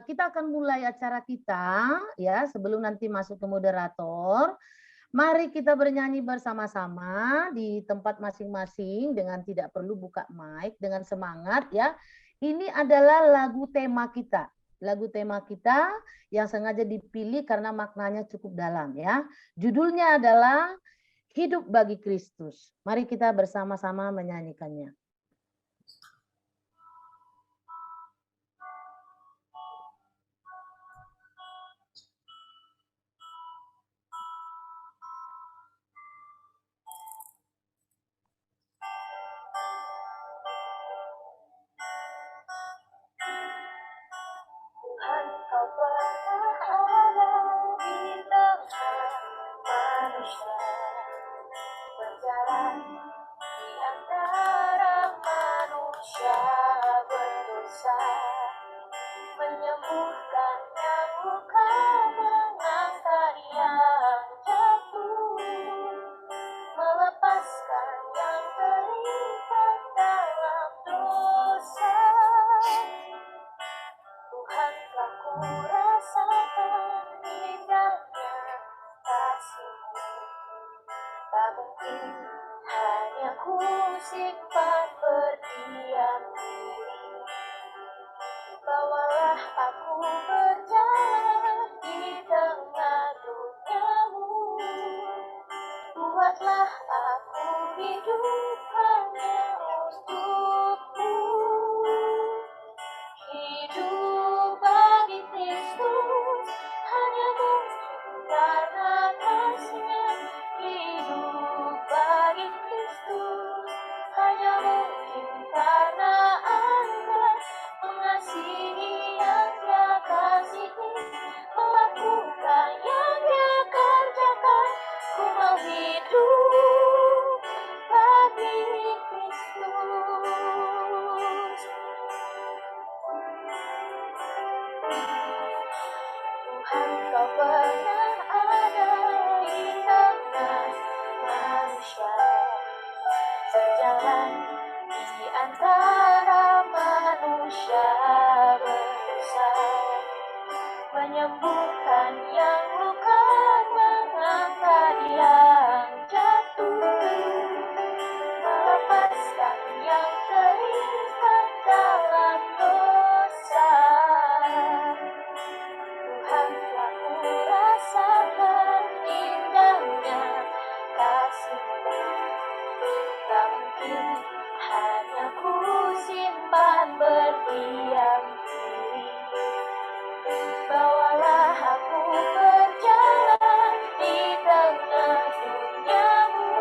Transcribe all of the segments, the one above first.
kita akan mulai acara kita ya, sebelum nanti masuk ke moderator. Mari kita bernyanyi bersama-sama di tempat masing-masing dengan tidak perlu buka mic, dengan semangat ya. Ini adalah lagu tema kita. Lagu tema kita yang sengaja dipilih karena maknanya cukup dalam ya. Judulnya adalah Hidup bagi Kristus. Mari kita bersama-sama menyanyikannya. Tuhan, kau pernah ada di tengah manusia, berjalan di antara manusia berdosa, menyembuhkan yang luka, mengangkat yang jatuh, melepaskan yang terikat dalam dosa. Tuhan, telah ku rasakan indahnya kasih-Mu. Tak mungkin hanya ku simpan berdiam diri. Bawalah aku berjalan di tengah dunia-Mu. Buatlah aku hidup hanya untuk-Mu. Hidup bagi Kristus hanya mungkin karena kasih-Nya. Hidup bagi Kristus hanya mungkin karena anugerah, mengasihi yang Dia kasihi, melakukan yang Dia kerjakan. Ku mau hidup bagi Kristus. Tuhan, kau pernah ada di tengah manusia, berjalan di antara manusia berdosa, menyembuhkan yang luka, mengangkat yang jatuh, melepaskan yang terikat dalam dosa. Tuhan, telah ku rasakan indahnya kasih-Mu. Tak mungkin hanya ku simpan berdiam diri. Bawalah aku berjalan di tengah dunia-Mu.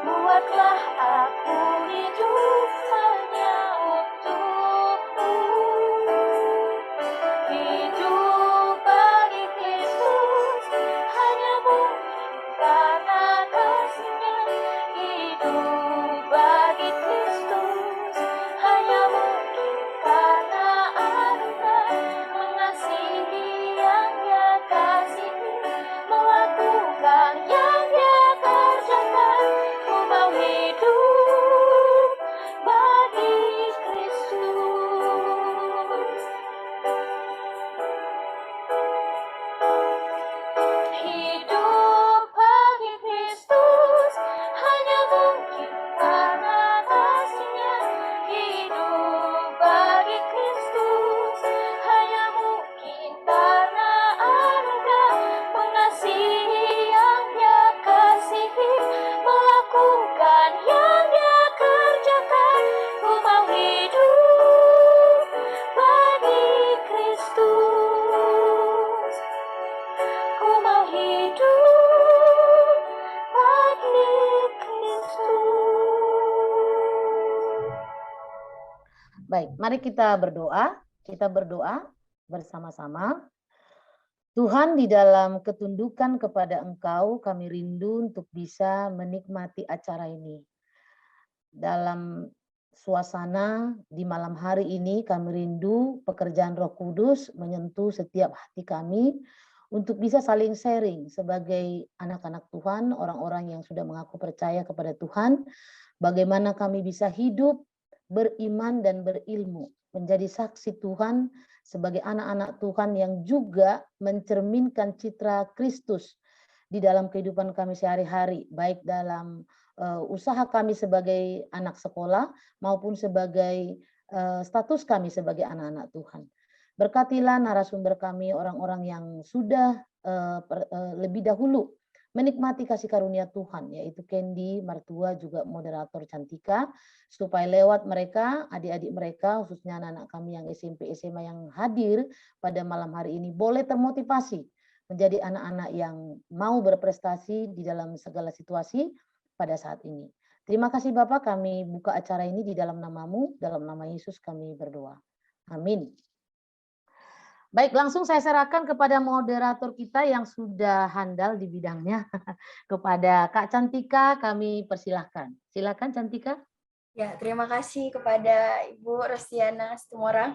Buatlah aku hidup hanya untuk-Mu. Hidup bagi Kristus hanya mungkin karena kasih-Nya. Hidup bagi Kristus hanya mungkin karena anugerah, mengasihi yang Dia kasihi, melakukan yang Dia kerjakan. Ku mau hidup bagi Kristus. Hidup bagi Kristus hanya mungkin karena kasih-Nya. Hidup bagi Kristus hanya mungkin karena anugerah, mengasihi yang Dia kasihi, melakukan yang Dia kerjakan. Ku mau hidup bagi Kristus. Ku mau hidup bagi Kristus. Baik, mari kita berdoa. Kita berdoa bersama-sama. Tuhan, di dalam ketundukan kepada Engkau, kami rindu untuk bisa menikmati acara ini. Dalam suasana di malam hari ini, kami rindu pekerjaan Roh Kudus menyentuh setiap hati kami untuk bisa saling sharing sebagai anak-anak Tuhan, orang-orang yang sudah mengaku percaya kepada Tuhan, bagaimana kami bisa hidup beriman dan berilmu, menjadi saksi Tuhan sebagai anak-anak Tuhan yang juga mencerminkan citra Kristus di dalam kehidupan kami sehari-hari, baik dalam usaha kami sebagai anak sekolah maupun sebagai status kami sebagai anak-anak Tuhan. Berkatilah narasumber kami, orang-orang yang sudah lebih dahulu menikmati kasih karunia Tuhan, yaitu Candy, Martua, juga moderator Cantika, supaya lewat mereka, adik-adik mereka, khususnya anak-anak kami yang SMP, SMA yang hadir pada malam hari ini, boleh termotivasi menjadi anak-anak yang mau berprestasi di dalam segala situasi pada saat ini. Terima kasih Bapak, kami buka acara ini di dalam namamu, dalam nama Yesus kami berdoa. Amin. Baik, langsung saya serahkan kepada moderator kita yang sudah handal di bidangnya. Kepada Kak Cantika, kami persilahkan. Silakan Cantika. Ya, terima kasih kepada Ibu Rostiana Situmorang.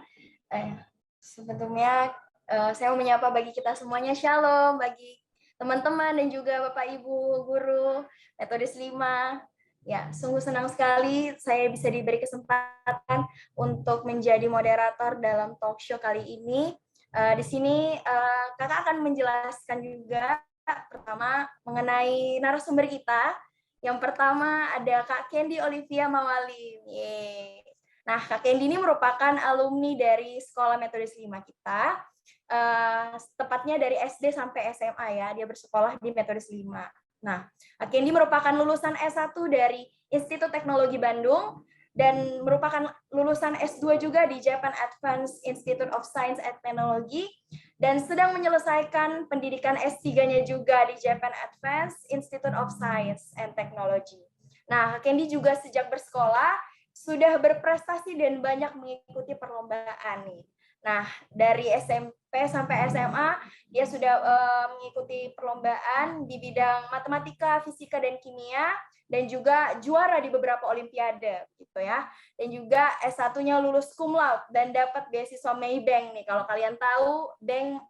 Sebelumnya saya mau menyapa bagi kita semuanya, Shalom, bagi teman-teman dan juga Bapak Ibu Guru Metodis 5. Ya, sungguh senang sekali saya bisa diberi kesempatan untuk menjadi moderator dalam talk show kali ini. Di sini kakak akan menjelaskan juga pertama mengenai narasumber kita. Yang pertama ada Kak Candy Olivia Mawalim. Yeay. Nah, Kak Candy ini merupakan alumni dari Sekolah Metodis 5 kita. Tepatnya dari SD sampai SMA ya, dia bersekolah di Metodis 5. Nah, Kak Candy merupakan lulusan S1 dari Institut Teknologi Bandung dan merupakan lulusan S2 juga di Japan Advanced Institute of Science and Technology dan sedang menyelesaikan pendidikan S3-nya juga di Japan Advanced Institute of Science and Technology. Nah, Candy juga sejak bersekolah sudah berprestasi dan banyak mengikuti perlombaan nih. Nah, dari SMP sampai SMA dia sudah mengikuti perlombaan di bidang matematika, fisika dan kimia dan juga juara di beberapa olimpiade gitu ya. Dan juga S1-nya lulus cum laude dan dapat beasiswa Maybank nih. Kalau kalian tahu, bank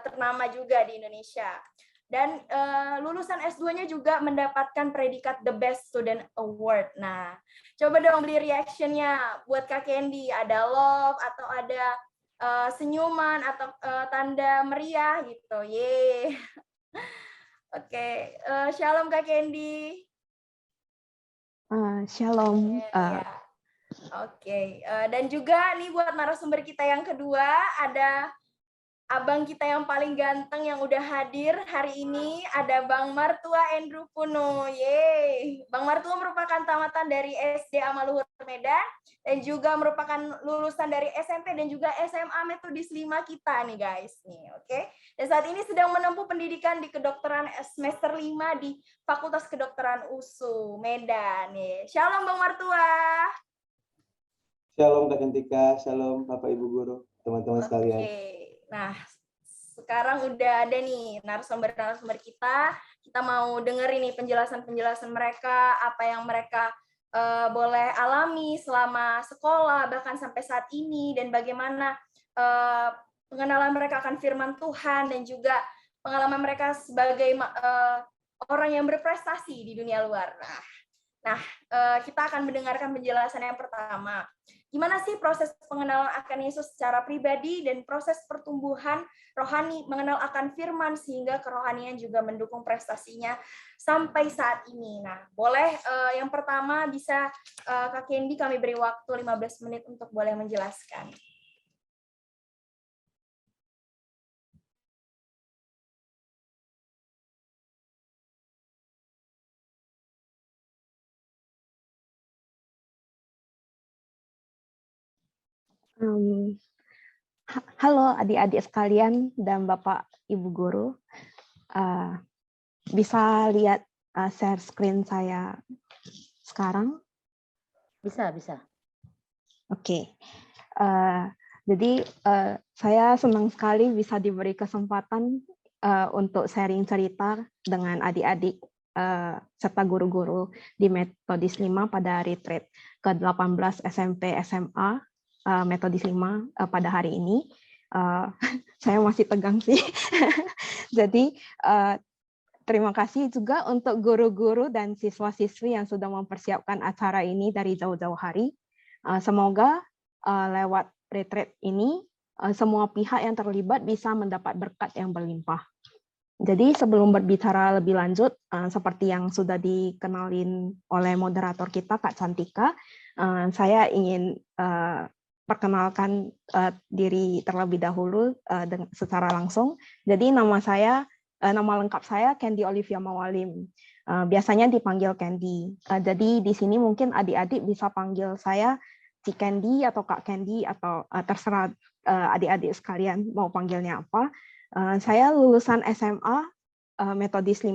ternama juga di Indonesia. Dan lulusan S2-nya juga mendapatkan predikat The Best Student Award. Nah, coba dong beli reaction-nya buat Kak Candy. Ada love atau ada senyuman atau tanda meriah gitu. Yeay. Oke, shalom Kak Candy. Shalom. Ya. Oke, dan juga nih buat narasumber kita yang kedua ada abang kita yang paling ganteng yang udah hadir hari ini, ada Bang Martua Andrew Puno. Yeay. Bang Martua merupakan tamatan dari SD Amaluhur Medan dan juga merupakan lulusan dari SMP dan juga SMA Metodis 5 kita nih guys nih, oke. Dan saat ini sedang menempuh pendidikan di kedokteran semester 5 di Fakultas Kedokteran USU Medan nih. Shalom Bang Martua. Shalom Kak Cantika, shalom Bapak Ibu Guru, teman-teman sekalian. Nah, sekarang udah ada nih narasumber-narasumber kita. Kita mau denger ini penjelasan-penjelasan mereka, apa yang mereka boleh alami selama sekolah, bahkan sampai saat ini, dan bagaimana pengenalan mereka akan firman Tuhan, dan juga pengalaman mereka sebagai orang yang berprestasi di dunia luar. Nah, kita akan mendengarkan penjelasan yang pertama. Gimana sih proses pengenalan akan Yesus secara pribadi dan proses pertumbuhan rohani mengenal akan firman sehingga kerohanian juga mendukung prestasinya sampai saat ini. Nah, boleh yang pertama bisa Kak Candy kami beri waktu 15 menit untuk boleh menjelaskan. Halo adik-adik sekalian dan Bapak Ibu Guru. Bisa lihat share screen saya sekarang? Bisa. Oke. Jadi saya senang sekali bisa diberi kesempatan untuk sharing cerita dengan adik-adik serta guru-guru di Metodis 5 pada retreat ke-18 SMP SMA Metodis 5 pada hari ini. Saya masih tegang sih. Jadi terima kasih juga untuk guru-guru dan siswa-siswi yang sudah mempersiapkan acara ini dari jauh-jauh hari. Semoga lewat retreat ini semua pihak yang terlibat bisa mendapat berkat yang berlimpah. Jadi sebelum berbicara lebih lanjut, seperti yang sudah dikenalin oleh moderator kita, Kak Cantika, saya ingin perkenalkan diri terlebih dahulu secara langsung. Jadi nama lengkap saya Candy Olivia Mawalim. Biasanya dipanggil Candy. Jadi di sini mungkin adik-adik bisa panggil saya si Candy atau Kak Candy atau terserah adik-adik sekalian mau panggilnya apa. Saya lulusan SMA Metodis 5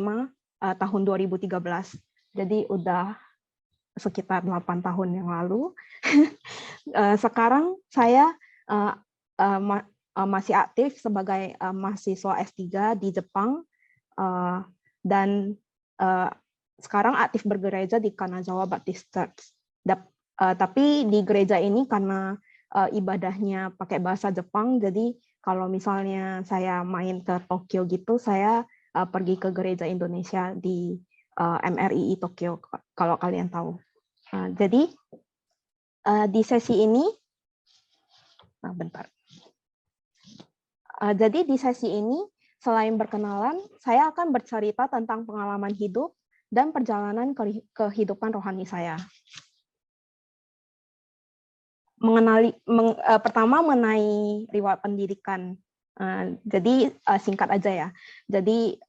tahun 2013. Jadi udah sekitar 8 tahun yang lalu. Sekarang saya masih aktif sebagai mahasiswa S3 di Jepang dan sekarang aktif bergereja di Kanazawa Baptist Church. Tapi di gereja ini karena ibadahnya pakai bahasa Jepang, jadi kalau misalnya saya main ke Tokyo gitu, saya pergi ke gereja Indonesia di MRII Tokyo, kalau kalian tahu. Jadi di sesi ini, jadi di sesi ini, selain berkenalan, saya akan bercerita tentang pengalaman hidup dan perjalanan kehidupan rohani saya. Pertama mengenai riwayat pendidikan. Jadi singkat aja ya. Jadi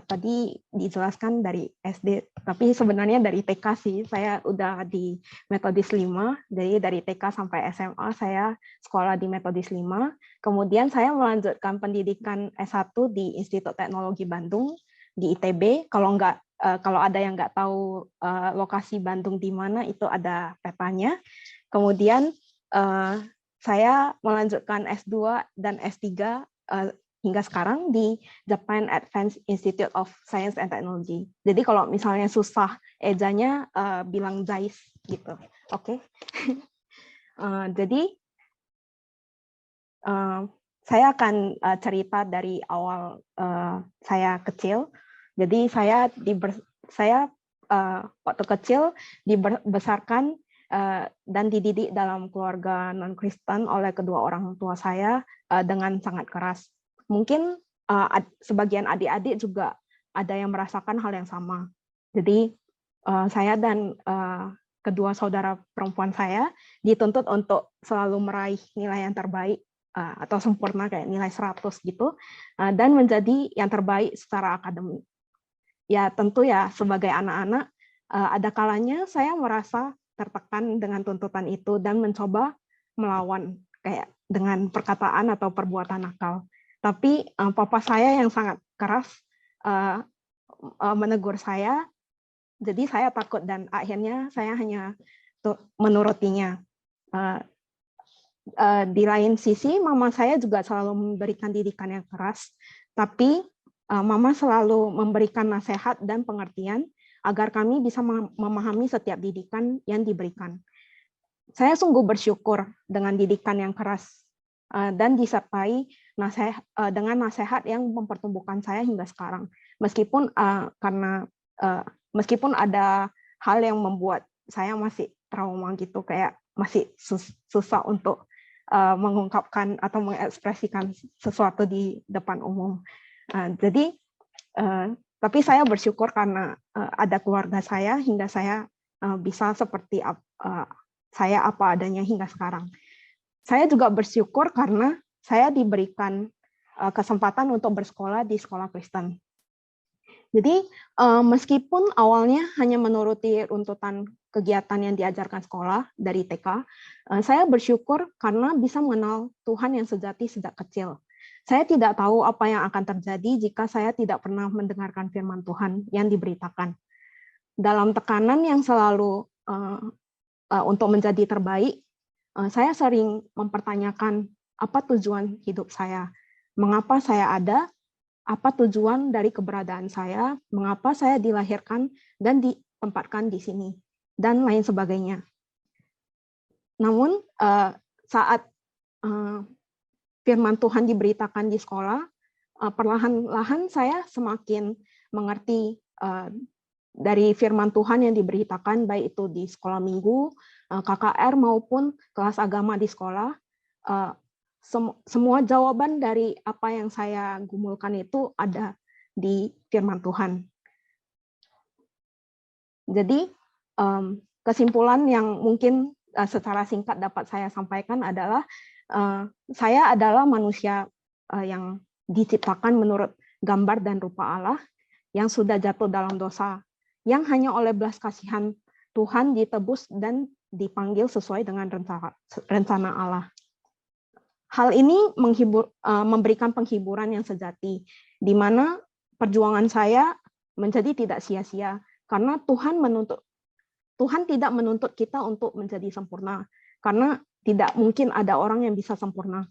tadi dijelaskan dari SD, tapi sebenarnya dari TK sih. Saya udah di Metodis 5, jadi dari TK sampai SMA saya sekolah di Metodis 5. Kemudian saya melanjutkan pendidikan S1 di Institut Teknologi Bandung di ITB. Kalau ada yang nggak tahu lokasi Bandung di mana, itu ada petanya. Kemudian saya melanjutkan S2 dan S3 hingga sekarang di Japan Advanced Institute of Science and Technology. Jadi kalau misalnya susah ejanya, bilang JAIS gitu. Oke. Jadi saya akan cerita dari awal saya kecil. Jadi saya waktu kecil dibesarkan dan dididik dalam keluarga non-Kristen oleh kedua orang tua saya dengan sangat keras. Mungkin sebagian adik-adik juga ada yang merasakan hal yang sama. Jadi saya dan kedua saudara perempuan saya dituntut untuk selalu meraih nilai yang terbaik atau sempurna kayak nilai 100 gitu, dan menjadi yang terbaik secara akademik. Ya tentu ya sebagai anak-anak ada kalanya saya merasa tertekan dengan tuntutan itu dan mencoba melawan kayak dengan perkataan atau perbuatan nakal. Tapi papa saya yang sangat keras menegur saya, jadi saya takut dan akhirnya saya hanya menurutinya. Di lain sisi, mama saya juga selalu memberikan didikan yang keras, tapi mama selalu memberikan nasihat dan pengertian agar kami bisa memahami setiap didikan yang diberikan. Saya sungguh bersyukur dengan didikan yang keras dan disertai dengan nasihat yang mempertumbuhkan saya hingga sekarang. Meskipun meskipun ada hal yang membuat saya masih trauma gitu, kayak masih susah untuk mengungkapkan atau mengekspresikan sesuatu di depan umum. Jadi tapi saya bersyukur karena ada keluarga saya hingga saya bisa seperti saya apa adanya hingga sekarang. Saya juga bersyukur karena saya diberikan kesempatan untuk bersekolah di sekolah Kristen. Jadi meskipun awalnya hanya menuruti runtutan kegiatan yang diajarkan sekolah dari TK, saya bersyukur karena bisa mengenal Tuhan yang sejati sejak kecil. Saya tidak tahu apa yang akan terjadi jika saya tidak pernah mendengarkan firman Tuhan yang diberitakan. Dalam tekanan yang selalu untuk menjadi terbaik, saya sering mempertanyakan apa tujuan hidup saya, mengapa saya ada, apa tujuan dari keberadaan saya, mengapa saya dilahirkan dan ditempatkan di sini, dan lain sebagainya. Namun saat firman Tuhan diberitakan di sekolah, perlahan-lahan saya semakin mengerti dari firman Tuhan yang diberitakan, baik itu di sekolah minggu, KKR maupun kelas agama di sekolah, semua jawaban dari apa yang saya gumulkan itu ada di firman Tuhan. Jadi kesimpulan yang mungkin secara singkat dapat saya sampaikan adalah saya adalah manusia yang diciptakan menurut gambar dan rupa Allah yang sudah jatuh dalam dosa, yang hanya oleh belas kasihan Tuhan ditebus dan dipanggil sesuai dengan rencana Allah. Hal ini memberikan penghiburan yang sejati, di mana perjuangan saya menjadi tidak sia-sia, karena Tuhan tidak menuntut kita untuk menjadi sempurna, karena tidak mungkin ada orang yang bisa sempurna.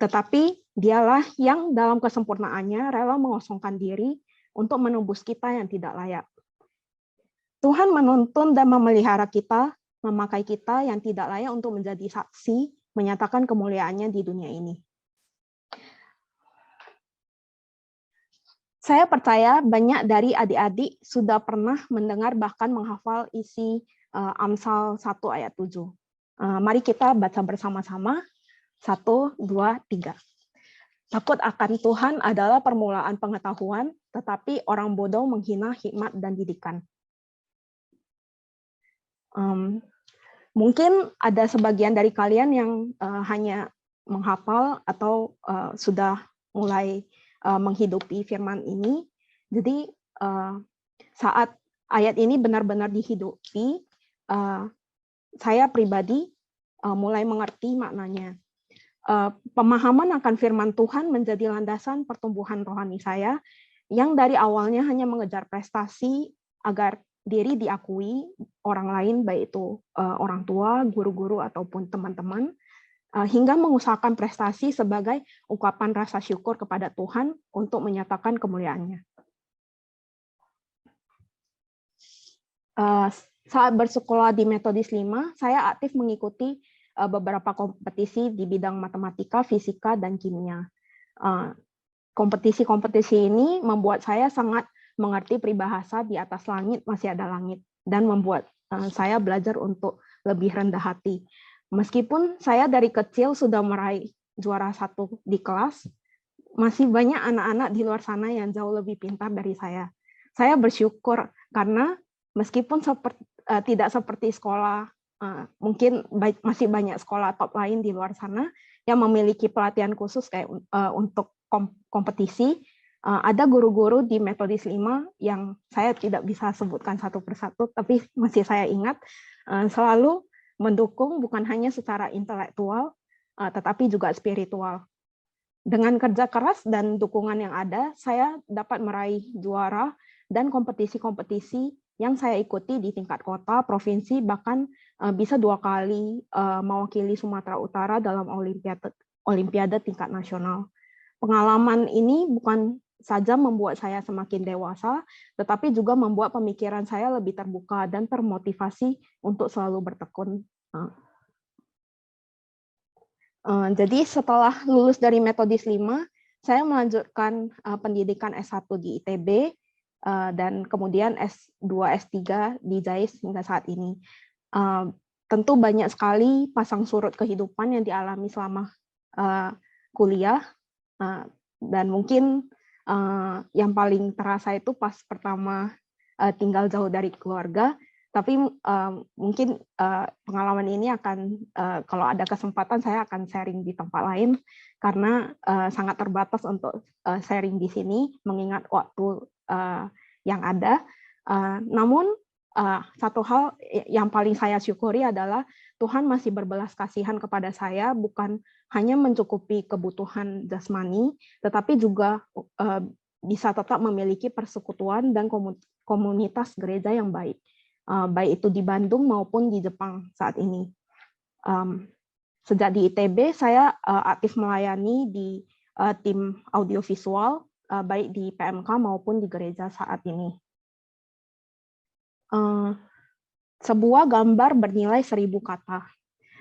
Tetapi dialah yang dalam kesempurnaannya rela mengosongkan diri untuk menebus kita yang tidak layak. Tuhan menuntun dan memelihara kita, memakai kita yang tidak layak untuk menjadi saksi, menyatakan kemuliaannya di dunia ini. Saya percaya banyak dari adik-adik sudah pernah mendengar bahkan menghafal isi Amsal 1 ayat 7. Mari kita baca bersama-sama. 1, 2, 3. Takut akan Tuhan adalah permulaan pengetahuan, tetapi orang bodoh menghina hikmat dan didikan. Mungkin ada sebagian dari kalian yang hanya menghafal atau sudah mulai menghidupi firman ini. Jadi saat ayat ini benar-benar dihidupi, saya pribadi mulai mengerti maknanya. Pemahaman akan firman Tuhan menjadi landasan pertumbuhan rohani saya, yang dari awalnya hanya mengejar prestasi agar diri diakui orang lain, baik itu orang tua, guru-guru, ataupun teman-teman, hingga mengusahakan prestasi sebagai ungkapan rasa syukur kepada Tuhan untuk menyatakan kemuliaannya. Saat bersekolah di Metodis 5, saya aktif mengikuti beberapa kompetisi di bidang matematika, fisika, dan kimia. Kompetisi-kompetisi ini membuat saya sangat mengerti peribahasa di atas langit masih ada langit, dan membuat saya belajar untuk lebih rendah hati. Meskipun saya dari kecil sudah meraih juara 1 di kelas, masih banyak anak-anak di luar sana yang jauh lebih pintar dari saya. Saya bersyukur karena meskipun tidak seperti sekolah, mungkin masih banyak sekolah top lain di luar sana yang memiliki pelatihan khusus kayak untuk kompetisi. Ada guru-guru di Metodis 5 yang saya tidak bisa sebutkan satu persatu, tapi masih saya ingat selalu mendukung bukan hanya secara intelektual, tetapi juga spiritual. Dengan kerja keras dan dukungan yang ada, saya dapat meraih juara dan kompetisi-kompetisi yang saya ikuti di tingkat kota, provinsi, bahkan bisa 2 kali mewakili Sumatera Utara dalam olimpiade tingkat nasional. Pengalaman ini bukan saja membuat saya semakin dewasa, tetapi juga membuat pemikiran saya lebih terbuka dan termotivasi untuk selalu bertekun. Jadi setelah lulus dari Metodis 5, saya melanjutkan pendidikan S1 di ITB, dan kemudian S2, S3 di JAIS hingga saat ini. Tentu banyak sekali pasang surut kehidupan yang dialami selama kuliah, dan mungkin yang paling terasa itu pas pertama tinggal jauh dari keluarga, tapi mungkin pengalaman ini akan, kalau ada kesempatan saya akan sharing di tempat lain, karena sangat terbatas untuk sharing di sini, mengingat waktu yang ada. Namun satu hal yang paling saya syukuri adalah Tuhan masih berbelas kasihan kepada saya, bukan hanya mencukupi kebutuhan jasmani, tetapi juga bisa tetap memiliki persekutuan dan komunitas gereja yang baik, baik itu di Bandung maupun di Jepang saat ini. Sejak di ITB, saya aktif melayani di tim audiovisual, baik di PMK maupun di gereja saat ini. Sebuah gambar bernilai 1000 kata.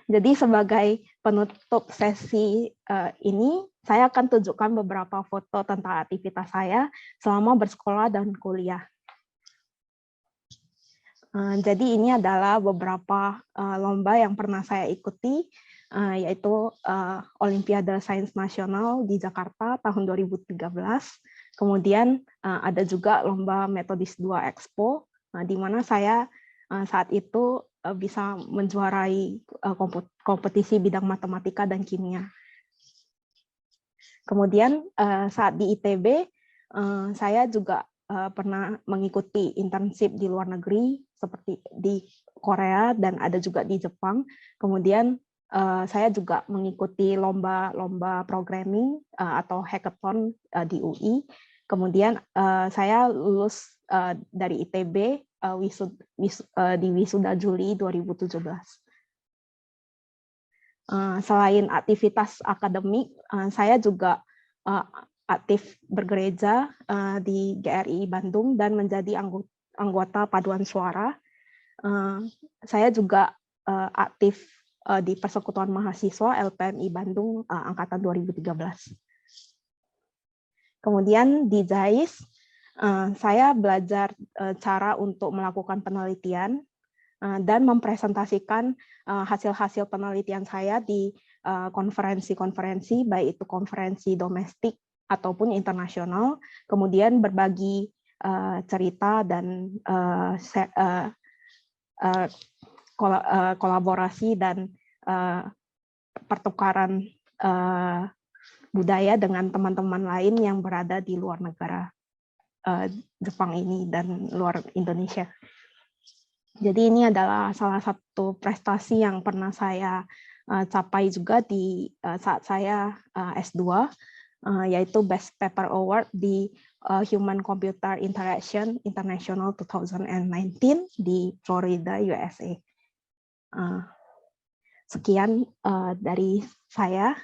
Jadi sebagai penutup sesi ini, saya akan tunjukkan beberapa foto tentang aktivitas saya selama bersekolah dan kuliah. Jadi ini adalah beberapa lomba yang pernah saya ikuti, yaitu Olimpiade Sains Nasional di Jakarta tahun 2013. Kemudian ada juga lomba Metodis 2 Expo, di mana saya saat itu bisa menjuarai kompetisi bidang matematika dan kimia. Kemudian saat di ITB, saya juga pernah mengikuti internship di luar negeri seperti di Korea dan ada juga di Jepang. Kemudian saya juga mengikuti lomba-lomba programming atau hackathon di UI. Kemudian saya lulus dari ITB di wisuda Juli 2017. Selain aktivitas akademik, saya juga aktif bergereja di GRI Bandung dan menjadi anggota paduan suara. Saya juga aktif di Persekutuan Mahasiswa LPMI Bandung angkatan 2013. Kemudian di JAIS, saya belajar cara untuk melakukan penelitian dan mempresentasikan hasil-hasil penelitian saya di konferensi-konferensi, baik itu konferensi domestik ataupun internasional, kemudian berbagi cerita dan kolaborasi dan pertukaran budaya dengan teman-teman lain yang berada di luar negara Jepang ini dan luar Indonesia. Jadi ini adalah salah satu prestasi yang pernah saya capai juga di saat saya S2, yaitu Best Paper Award di Human Computer Interaction International 2019 di Florida, USA. Sekian dari saya.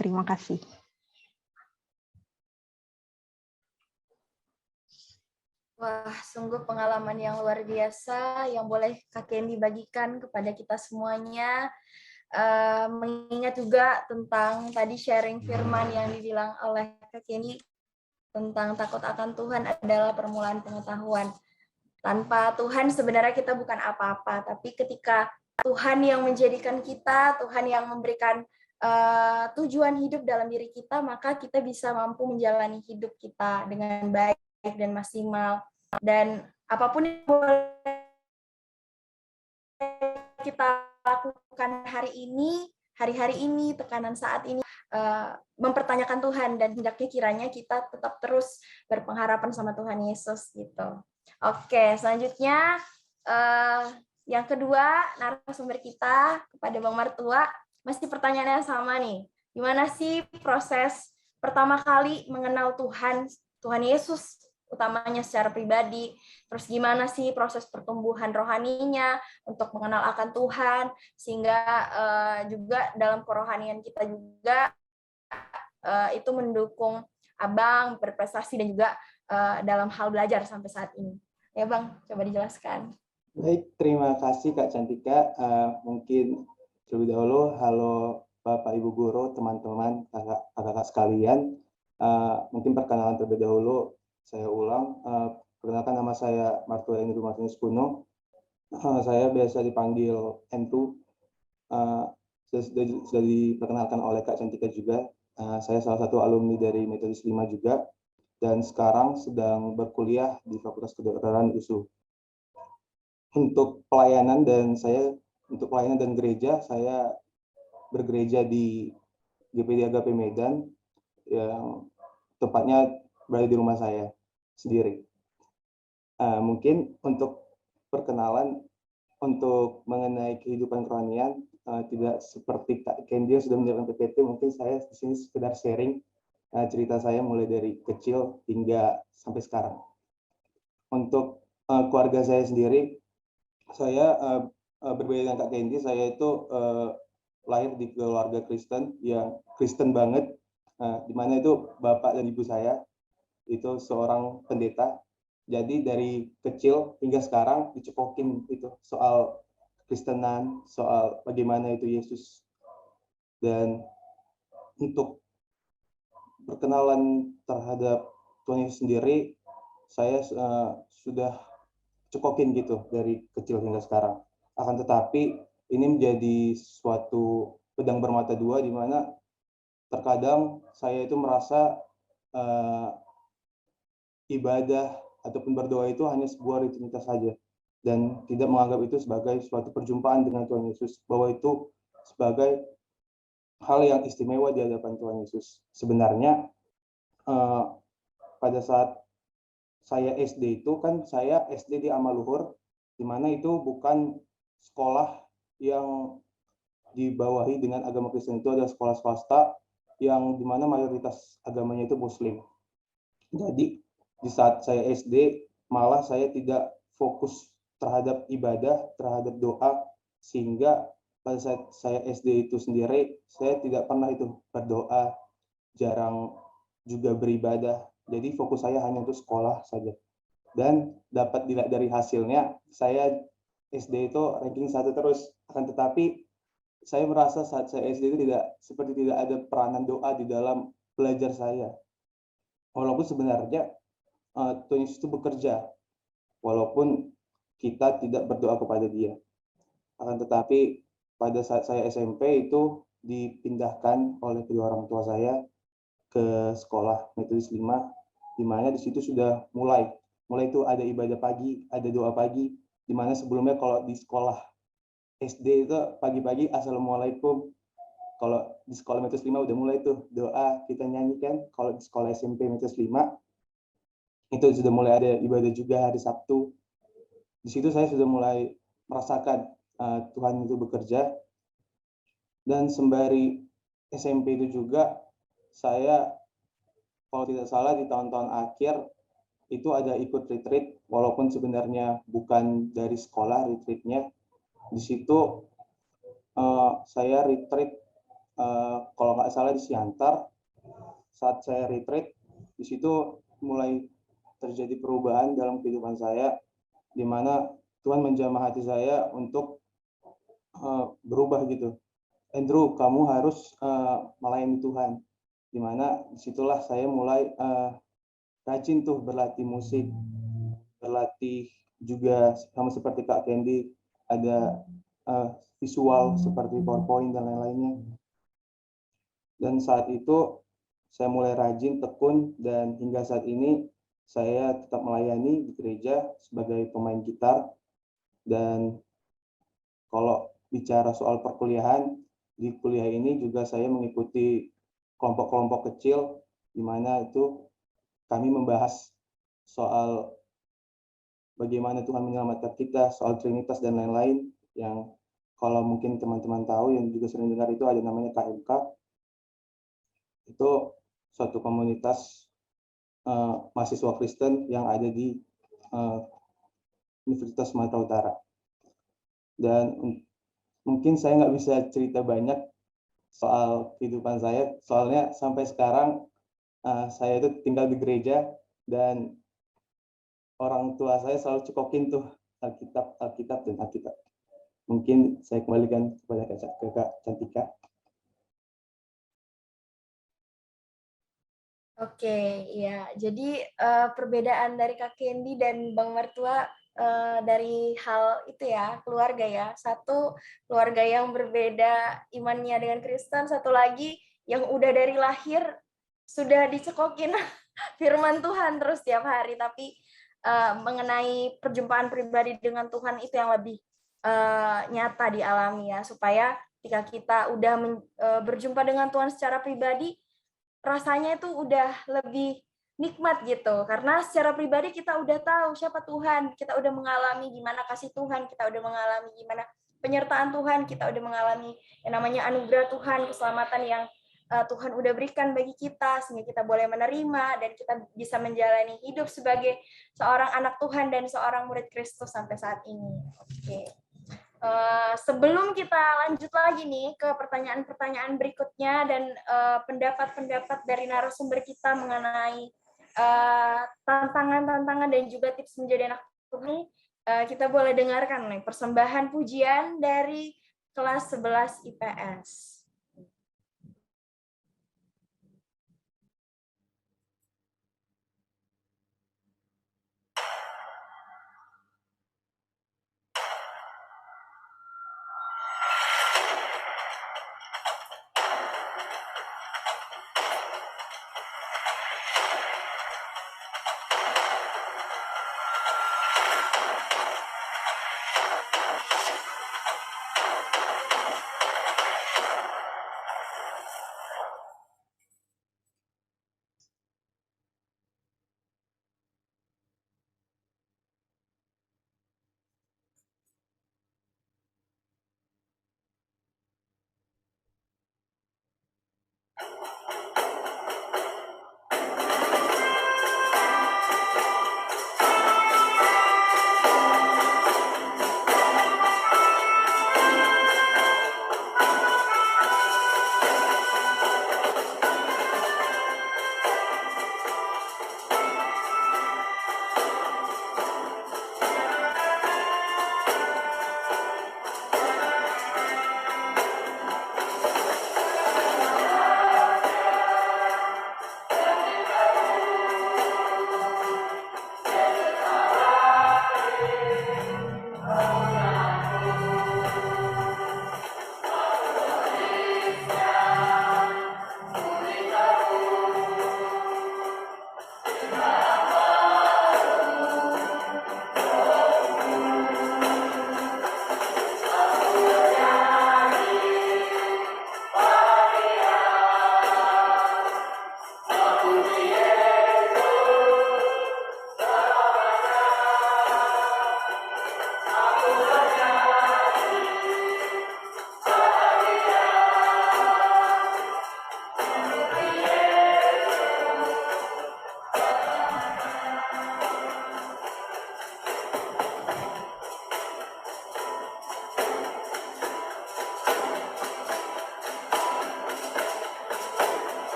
Terima kasih. Wah, sungguh pengalaman yang luar biasa yang boleh Kak Kendi bagikan kepada kita semuanya. Mengingat juga tentang tadi sharing firman yang dibilang oleh Kak Kendi tentang takut akan Tuhan adalah permulaan pengetahuan. Tanpa Tuhan sebenarnya kita bukan apa-apa, tapi ketika Tuhan yang menjadikan kita, Tuhan yang memberikan tujuan hidup dalam diri kita, maka kita bisa mampu menjalani hidup kita dengan baik dan maksimal, dan apapun yang boleh kita lakukan hari-hari ini, tekanan saat ini, mempertanyakan Tuhan dan hendaknya kiranya kita tetap terus berpengharapan sama Tuhan Yesus gitu. Oke, selanjutnya yang kedua narasumber kita kepada Bang Martua, masih pertanyaannya sama nih. Gimana sih proses pertama kali mengenal Tuhan Yesus utamanya secara pribadi, terus gimana sih proses pertumbuhan rohaninya untuk mengenal akan Tuhan, sehingga juga dalam kerohanian kita juga itu mendukung Abang berprestasi dan juga dalam hal belajar sampai saat ini. Ya Bang, coba dijelaskan. Baik, terima kasih Kak Cantika. Mungkin terlebih dahulu, halo Bapak Ibu Guru, teman-teman, kakak-kakak sekalian. Mungkin perkenalan terlebih dahulu. Saya ulang, perkenalkan nama saya Martua Indru Martinus Kuno. Saya biasa dipanggil Entu. Sudah diperkenalkan oleh Kak Cantika juga. Saya salah satu alumni dari Metodis 5 juga, dan sekarang sedang berkuliah di Fakultas Kedokteran USU. Untuk pelayanan dan gereja, saya bergereja di GPD Agape Medan, yang tepatnya berada di rumah saya sendiri. Mungkin untuk perkenalan untuk mengenai kehidupan kerohanian, tidak seperti Kak Kendi yang sudah menjalankan PPT, mungkin saya di sini sekedar sharing cerita saya mulai dari kecil hingga sampai sekarang. Untuk keluarga saya sendiri, saya berbeda dengan Kak Kendi, saya itu lahir di keluarga Kristen yang Kristen banget, di mana itu bapak dan ibu saya itu seorang pendeta. Jadi dari kecil hingga sekarang dicekokin itu soal Kristenan, soal bagaimana itu Yesus. Dan untuk perkenalan terhadap Tuhan Yesus sendiri, saya sudah cekokin gitu dari kecil hingga sekarang. Akan tetapi ini menjadi suatu pedang bermata dua, di mana terkadang saya itu merasa ibadah ataupun berdoa itu hanya sebuah rutinitas saja, dan tidak menganggap itu sebagai suatu perjumpaan dengan Tuhan Yesus, bahwa itu sebagai hal yang istimewa di hadapan Tuhan Yesus. Sebenarnya pada saat saya SD itu kan saya SD di Amaluhur, di mana itu bukan sekolah yang dibawahi dengan agama Kristen, itu adalah sekolah swasta yang dimana mayoritas agamanya itu Muslim. Jadi di saat saya SD malah saya tidak fokus terhadap ibadah, terhadap doa, sehingga pada saat saya SD itu sendiri saya tidak pernah itu berdoa, jarang juga beribadah. Jadi fokus saya hanya untuk sekolah saja. Dan dapat dilihat dari hasilnya, saya SD itu ranking 1 terus. Akan tetapi saya merasa saat saya SD itu tidak ada peranan doa di dalam belajar saya. Walaupun sebenarnya Tuhan Yesus itu bekerja, walaupun kita tidak berdoa kepada Dia. Akan tetapi pada saat saya SMP itu dipindahkan oleh kedua orang tua saya ke sekolah Metodis 5, di mana di situ sudah mulai itu ada ibadah pagi, ada doa pagi, di mana sebelumnya kalau di sekolah SD itu pagi-pagi Assalamualaikum. Kalau di sekolah Metodis 5 udah mulai tuh doa, kita nyanyikan. Kalau di sekolah SMP Metodis 5 itu sudah mulai ada ibadah juga hari Sabtu. Di situ saya sudah mulai merasakan Tuhan itu bekerja. Dan sembari SMP itu juga saya, kalau tidak salah di tahun-tahun akhir itu ada ikut retreat, walaupun sebenarnya bukan dari sekolah retreatnya. Di situ saya retreat kalau nggak salah di Siantar. Saat saya retreat di situ mulai terjadi perubahan dalam kehidupan saya, di mana Tuhan menjamah hati saya untuk berubah gitu. Andrew, kamu harus melayani Tuhan. Di mana disitulah saya mulai rajin tuh berlatih musik, berlatih juga sama seperti Kak Candy, ada visual seperti PowerPoint dan lain-lainnya. Dan saat itu saya mulai rajin, tekun, dan hingga saat ini saya tetap melayani di gereja sebagai pemain gitar. Dan kalau bicara soal perkuliahan, di kuliah ini juga saya mengikuti kelompok-kelompok kecil, di mana itu kami membahas soal bagaimana Tuhan menyelamatkan kita, soal Trinitas dan lain-lain, yang kalau mungkin teman-teman tahu, yang juga sering dengar itu ada namanya KMK. Itu suatu komunitas mahasiswa Kristen yang ada di Universitas Sumatera Utara. Dan mungkin saya nggak bisa cerita banyak soal kehidupan saya, soalnya sampai sekarang saya itu tinggal di gereja, dan orang tua saya selalu cekokin tuh Alkitab dan Alkitab. Mungkin saya kembalikan kepada Kak Cantika. Oke, ya. Jadi perbedaan dari Kak Candy dan Bang Mertua dari hal itu ya, keluarga ya. Satu, keluarga yang berbeda imannya dengan Kristen. Satu lagi, yang udah dari lahir sudah dicekokin firman Tuhan terus tiap hari. Tapi mengenai perjumpaan pribadi dengan Tuhan itu yang lebih nyata dialami ya. Supaya ketika kita udah berjumpa dengan Tuhan secara pribadi, rasanya itu udah lebih nikmat gitu, karena secara pribadi kita udah tahu siapa Tuhan, kita udah mengalami gimana kasih Tuhan, kita udah mengalami gimana penyertaan Tuhan, kita udah mengalami yang namanya anugerah Tuhan, keselamatan yang Tuhan udah berikan bagi kita, sehingga kita boleh menerima dan kita bisa menjalani hidup sebagai seorang anak Tuhan dan seorang murid Kristus sampai saat ini. Oke. Sebelum kita lanjut lagi nih ke pertanyaan-pertanyaan berikutnya dan pendapat-pendapat dari narasumber kita mengenai tantangan-tantangan dan juga tips menjadi anak Tuhan, kita boleh dengarkan nih persembahan pujian dari kelas 11 IPS.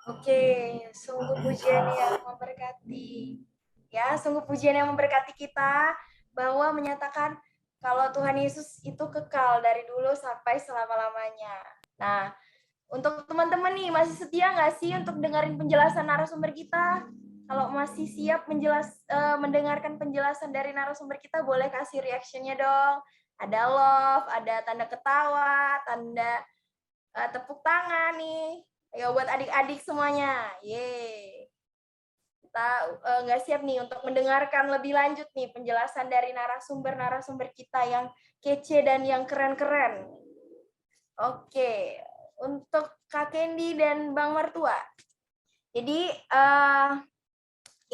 Oke, sungguh pujian yang memberkati. Ya, sungguh pujian yang memberkati kita bahwa menyatakan kalau Tuhan Yesus itu kekal dari dulu sampai selama-lamanya. Nah, untuk teman-teman nih, masih setia nggak sih untuk dengerin penjelasan narasumber kita? Kalau masih siap mendengarkan penjelasan dari narasumber kita, boleh kasih reaction-nya dong. Ada love, ada tanda ketawa, tanda tepuk tangan nih. Ayo buat adik-adik semuanya. Yeay. Kita nggak siap nih untuk mendengarkan lebih lanjut nih penjelasan dari narasumber-narasumber kita yang kece dan yang keren-keren. Oke, untuk Kak Kendi dan Bang Martua. Jadi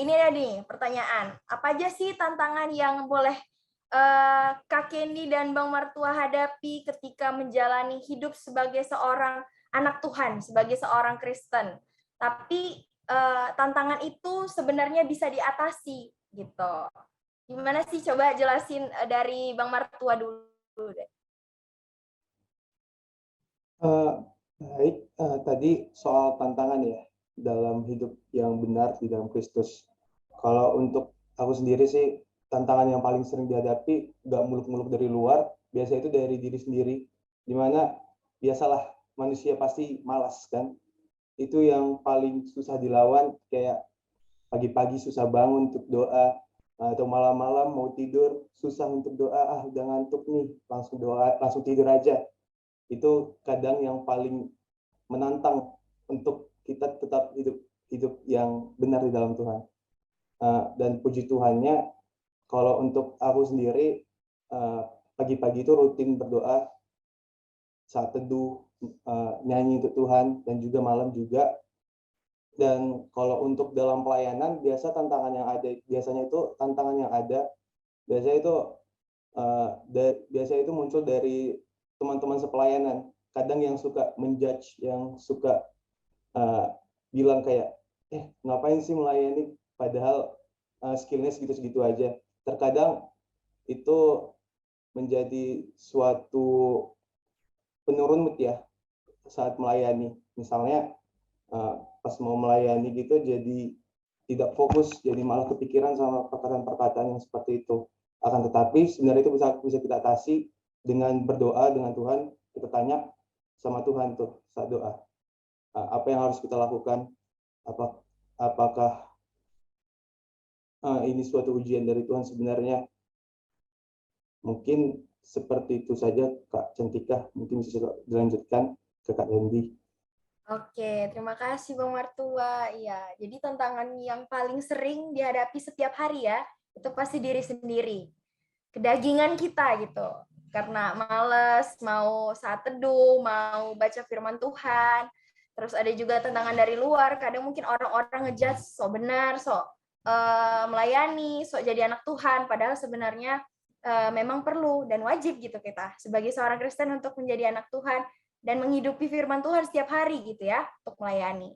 ini ada nih pertanyaan. Apa aja sih tantangan yang boleh Kak Kendi dan Bang Martua hadapi ketika menjalani hidup sebagai seorang anak Tuhan, sebagai seorang Kristen. Tapi tantangan itu sebenarnya bisa diatasi gitu. Gimana sih, coba jelasin dari Bang Martua dulu deh. Baik, tadi soal tantangan ya dalam hidup yang benar di dalam Kristus. Kalau untuk aku sendiri sih, tantangan yang paling sering dihadapi gak muluk-muluk dari luar, biasanya itu dari diri sendiri, dimana biasalah manusia pasti malas kan. Itu yang paling susah dilawan, kayak pagi-pagi susah bangun untuk doa, atau malam-malam mau tidur susah untuk doa, udah ngantuk nih, langsung doa, langsung tidur aja. Itu kadang yang paling menantang untuk kita tetap hidup yang benar di dalam Tuhan. Dan puji Tuhannya, kalau untuk aku sendiri, pagi-pagi itu rutin berdoa, saat teduh, nyanyi untuk Tuhan, dan juga malam juga. Dan kalau untuk dalam pelayanan, biasanya itu tantangan yang ada, biasanya itu muncul dari teman-teman sepelayanan. Kadang yang suka menjudge, yang suka bilang kayak, ngapain sih melayani, padahal skillnya segitu-segitu aja. Terkadang itu menjadi suatu penurun mood ya saat melayani. Misalnya pas mau melayani gitu jadi tidak fokus, jadi malah kepikiran sama perkataan-perkataan yang seperti itu. Akan tetapi sebenarnya itu bisa kita atasi dengan berdoa dengan Tuhan. Kita tanya sama Tuhan tuh saat doa, apa yang harus kita lakukan, apakah ini suatu ujian dari Tuhan sebenarnya. Mungkin seperti itu saja Kak Cantika, mungkin bisa dilanjutkan ke Kak Hendy. Oke, terima kasih Bang Martua. Iya, jadi tantangan yang paling sering dihadapi setiap hari ya, itu pasti diri sendiri. Kedagingan kita gitu. Karena males, mau saat teduh, mau baca firman Tuhan. Terus ada juga tantangan dari luar, kadang mungkin orang-orang ngejudge sok benar, sok melayani, sok jadi anak Tuhan, padahal sebenarnya memang perlu dan wajib gitu kita sebagai seorang Kristen untuk menjadi anak Tuhan dan menghidupi firman Tuhan setiap hari gitu ya, untuk melayani.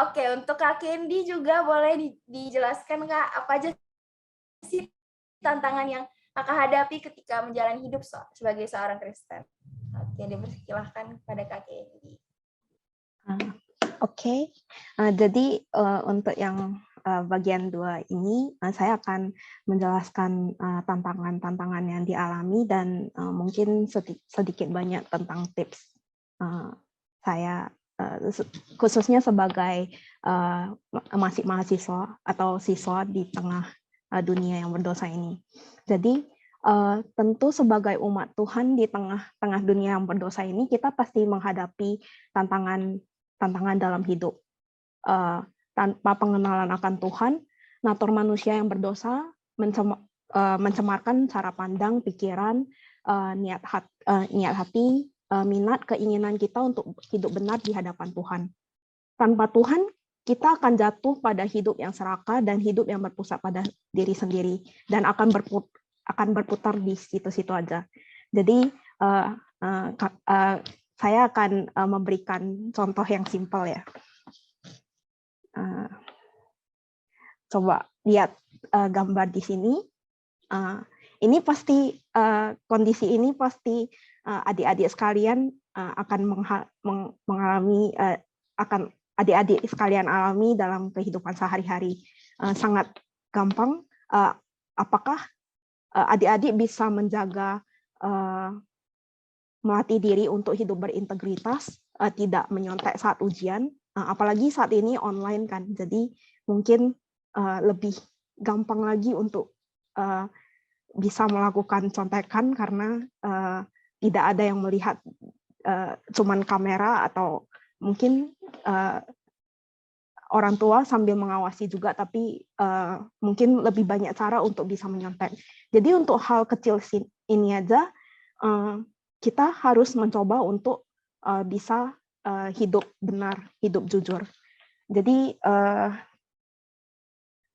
Oke, untuk Kak Candy juga boleh dijelaskan Kak, apa aja sih tantangan yang Kakak hadapi ketika menjalani hidup sebagai seorang Kristen? Oke, dipersilahkan pada Kak Candy. Oke. Jadi untuk yang bagian 2 ini, saya akan menjelaskan tantangan-tantangan yang dialami dan mungkin sedikit banyak tentang tips saya, khususnya sebagai masih mahasiswa atau siswa di tengah dunia yang berdosa ini. Jadi tentu sebagai umat Tuhan di tengah dunia yang berdosa ini, kita pasti menghadapi tantangan dalam hidup. Tanpa pengenalan akan Tuhan, natur manusia yang berdosa mencemarkan cara pandang, pikiran, niat hati, minat, keinginan kita untuk hidup benar di hadapan Tuhan. Tanpa Tuhan, kita akan jatuh pada hidup yang serakah dan hidup yang berpusat pada diri sendiri, dan akan berputar di situ-situ aja. Jadi saya akan memberikan contoh yang simpel ya. Coba lihat gambar di sini. Ini pasti kondisi ini pasti adik-adik sekalian akan mengalami, akan adik-adik sekalian alami dalam kehidupan sehari-hari. Sangat gampang. Apakah adik-adik bisa menjaga, melatih diri untuk hidup berintegritas, tidak menyontek saat ujian, apalagi saat ini online kan, jadi mungkin lebih gampang lagi untuk bisa melakukan contekan karena tidak ada yang melihat, cuman kamera atau mungkin orang tua sambil mengawasi juga, tapi mungkin lebih banyak cara untuk bisa menyontek. Jadi untuk hal kecil ini aja kita harus mencoba untuk bisa hidup benar, hidup jujur. Jadi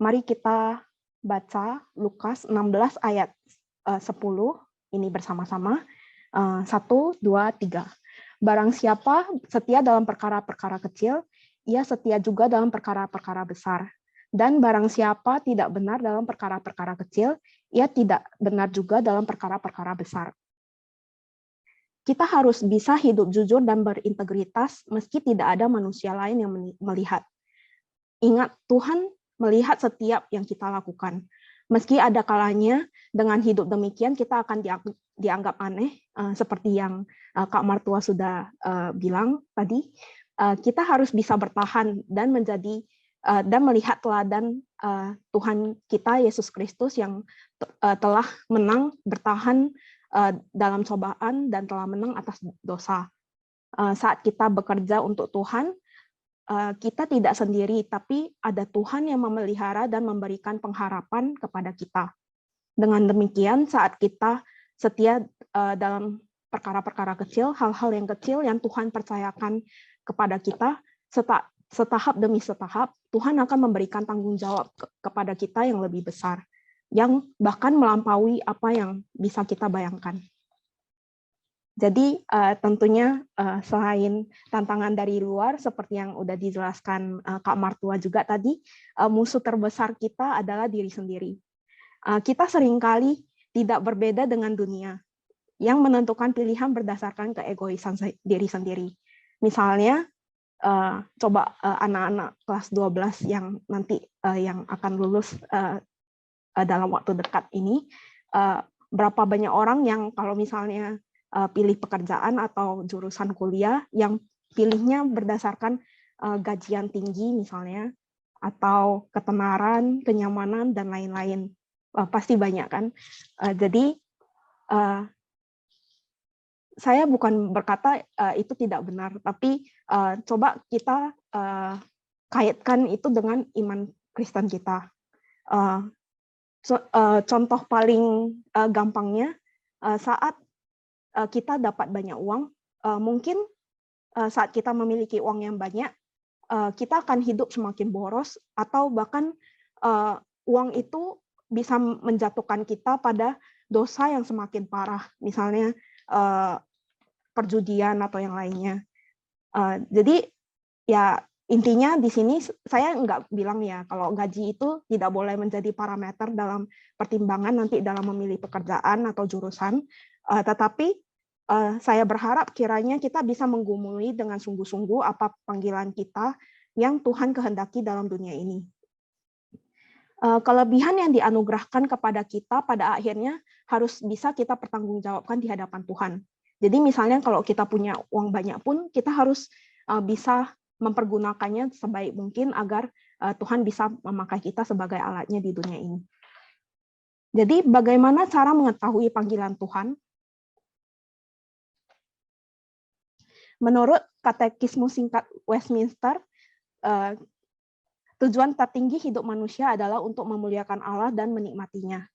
mari kita baca Lukas 16 ayat 10 ini bersama-sama. 1, 2, 3. Barang siapa setia dalam perkara-perkara kecil, ia setia juga dalam perkara-perkara besar. Dan barang siapa tidak benar dalam perkara-perkara kecil, ia tidak benar juga dalam perkara-perkara besar. Kita harus bisa hidup jujur dan berintegritas meski tidak ada manusia lain yang melihat. Ingat, Tuhan melihat setiap yang kita lakukan. Meski ada kalanya dengan hidup demikian kita akan dianggap aneh, seperti yang Kak Martua sudah bilang tadi, kita harus bisa bertahan dan dan melihat teladan Tuhan kita Yesus Kristus yang telah menang, bertahan dalam cobaan dan telah menang atas dosa. Saat kita bekerja untuk Tuhan, kita tidak sendiri, tapi ada Tuhan yang memelihara dan memberikan pengharapan kepada kita. Dengan demikian, saat kita setia dalam perkara-perkara kecil, hal-hal yang kecil yang Tuhan percayakan kepada kita, setahap demi setahap, Tuhan akan memberikan tanggung jawab kepada kita yang lebih besar, yang bahkan melampaui apa yang bisa kita bayangkan. Jadi tentunya selain tantangan dari luar, seperti yang udah dijelaskan Kak Martua juga tadi, musuh terbesar kita adalah diri sendiri. Kita seringkali tidak berbeda dengan dunia yang menentukan pilihan berdasarkan keegoisan diri sendiri. Misalnya, coba anak-anak kelas 12 yang nanti yang akan lulus dalam waktu dekat ini, berapa banyak orang yang kalau misalnya pilih pekerjaan atau jurusan kuliah yang pilihnya berdasarkan gajian tinggi misalnya, atau ketenaran, kenyamanan, dan lain-lain. Pasti banyak kan. Jadi saya bukan berkata itu tidak benar, tapi coba kita kaitkan itu dengan iman Kristen kita. Contoh paling gampangnya, saat kita dapat banyak uang, mungkin saat kita memiliki uang yang banyak, kita akan hidup semakin boros, atau bahkan uang itu bisa menjatuhkan kita pada dosa yang semakin parah, misalnya perjudian atau yang lainnya. Jadi ya intinya di sini saya nggak bilang ya kalau gaji itu tidak boleh menjadi parameter dalam pertimbangan nanti dalam memilih pekerjaan atau jurusan, tetapi saya berharap kiranya kita bisa menggumuli dengan sungguh-sungguh apa panggilan kita yang Tuhan kehendaki dalam dunia ini. Kelebihan yang dianugerahkan kepada kita pada akhirnya harus bisa kita pertanggungjawabkan di hadapan Tuhan. Jadi misalnya kalau kita punya uang banyak pun, kita harus bisa mempergunakannya sebaik mungkin agar Tuhan bisa memakai kita sebagai alatnya di dunia ini. Jadi bagaimana cara mengetahui panggilan Tuhan? Menurut Katekismus Singkat Westminster, tujuan tertinggi hidup manusia adalah untuk memuliakan Allah dan menikmatinya.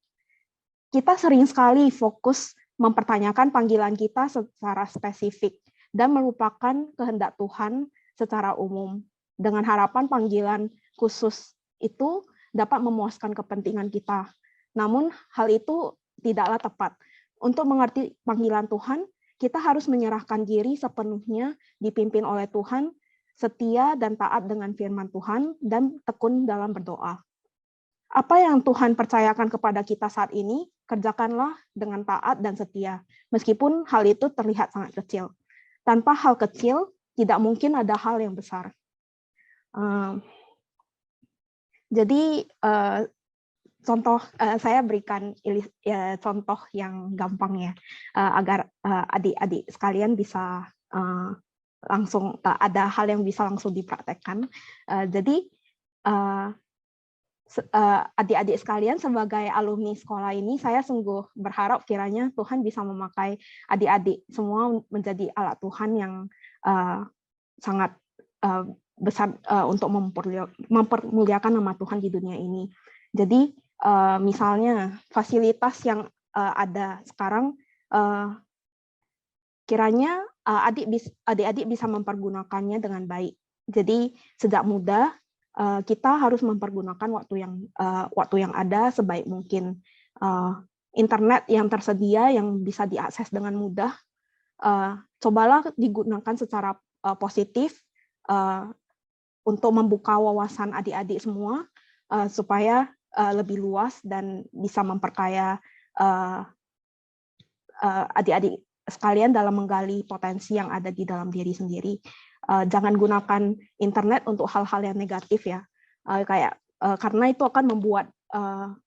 Kita sering sekali fokus mempertanyakan panggilan kita secara spesifik dan melupakan kehendak Tuhan secara umum, dengan harapan panggilan khusus itu dapat memuaskan kepentingan kita. Namun hal itu tidaklah tepat. Untuk mengerti panggilan Tuhan, kita harus menyerahkan diri sepenuhnya dipimpin oleh Tuhan, setia dan taat dengan firman Tuhan, dan tekun dalam berdoa. Apa yang Tuhan percayakan kepada kita saat ini, kerjakanlah dengan taat dan setia, meskipun hal itu terlihat sangat kecil. Tanpa hal kecil, tidak mungkin ada hal yang besar. Jadi, contoh saya berikan contoh yang gampang ya, agar adik-adik sekalian bisa langsung ada hal yang bisa langsung dipraktekkan. Jadi adik-adik sekalian, sebagai alumni sekolah ini, saya sungguh berharap kiranya Tuhan bisa memakai adik-adik semua menjadi alat Tuhan yang sangat besar untuk mempermuliakan nama Tuhan di dunia ini. Jadi misalnya fasilitas yang ada sekarang, kiranya adik-adik bisa mempergunakannya dengan baik. Jadi sejak muda kita harus mempergunakan waktu yang ada sebaik mungkin. Internet yang tersedia yang bisa diakses dengan mudah, cobalah digunakan secara positif untuk membuka wawasan adik-adik semua supaya lebih luas dan bisa memperkaya adik-adik sekalian dalam menggali potensi yang ada di dalam diri sendiri. Jangan gunakan internet untuk hal-hal yang negatif ya, karena itu akan membuat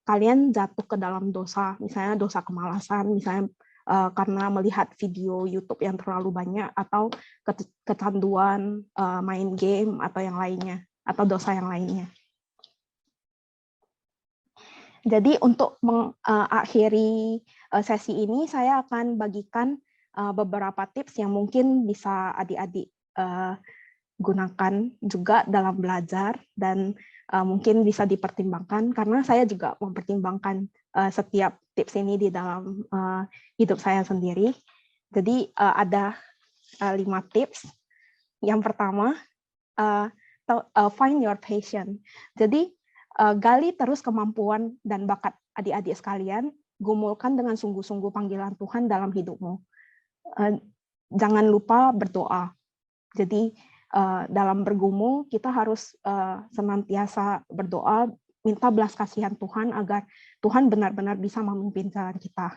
kalian jatuh ke dalam dosa, misalnya dosa kemalasan, misalnya karena melihat video YouTube yang terlalu banyak atau kecanduan main game atau yang lainnya atau dosa yang lainnya. Jadi untuk mengakhiri sesi ini saya akan bagikan beberapa tips yang mungkin bisa adik-adik gunakan juga dalam belajar dan mungkin bisa dipertimbangkan karena saya juga mempertimbangkan setiap tips ini di dalam hidup saya sendiri. Jadi ada 5 tips. Yang pertama, find your passion. Jadi gali terus kemampuan dan bakat adik-adik sekalian, gumulkan dengan sungguh-sungguh panggilan Tuhan dalam hidupmu. Jangan lupa berdoa. Jadi dalam bergumul kita harus senantiasa berdoa, minta belas kasihan Tuhan agar Tuhan benar-benar bisa memimpin jalan kita.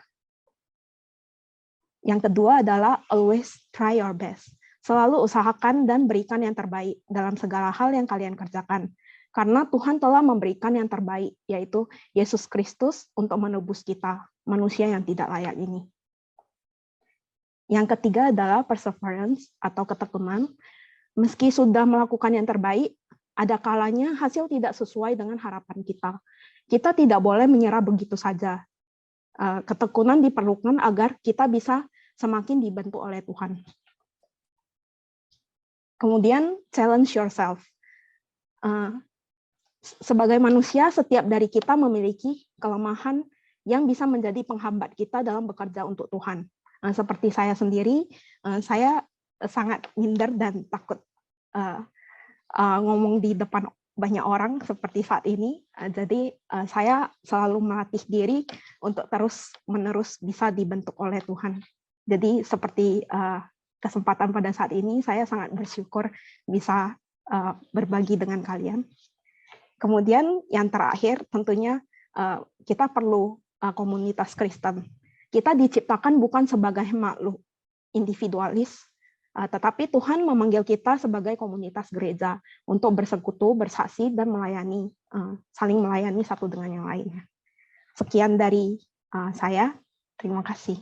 Yang kedua adalah always try your best. Selalu usahakan dan berikan yang terbaik dalam segala hal yang kalian kerjakan. Karena Tuhan telah memberikan yang terbaik, yaitu Yesus Kristus untuk menebus kita, manusia yang tidak layak ini. Yang ketiga adalah perseverance atau ketekunan. Meski sudah melakukan yang terbaik, ada kalanya hasil tidak sesuai dengan harapan kita. Kita tidak boleh menyerah begitu saja. Ketekunan diperlukan agar kita bisa semakin dibentuk oleh Tuhan. Kemudian, challenge yourself. Sebagai manusia, setiap dari kita memiliki kelemahan yang bisa menjadi penghambat kita dalam bekerja untuk Tuhan. Seperti saya sendiri, saya sangat minder dan takut ngomong di depan banyak orang seperti saat ini. Jadi saya selalu melatih diri untuk terus-menerus bisa dibentuk oleh Tuhan. Jadi seperti kesempatan pada saat ini, saya sangat bersyukur bisa berbagi dengan kalian. Kemudian yang terakhir tentunya kita perlu komunitas Kristen. Kita diciptakan bukan sebagai makhluk individualis, tetapi Tuhan memanggil kita sebagai komunitas gereja untuk bersekutu, bersaksi, dan melayani, saling melayani satu dengan yang lainnya. Sekian dari saya. Terima kasih.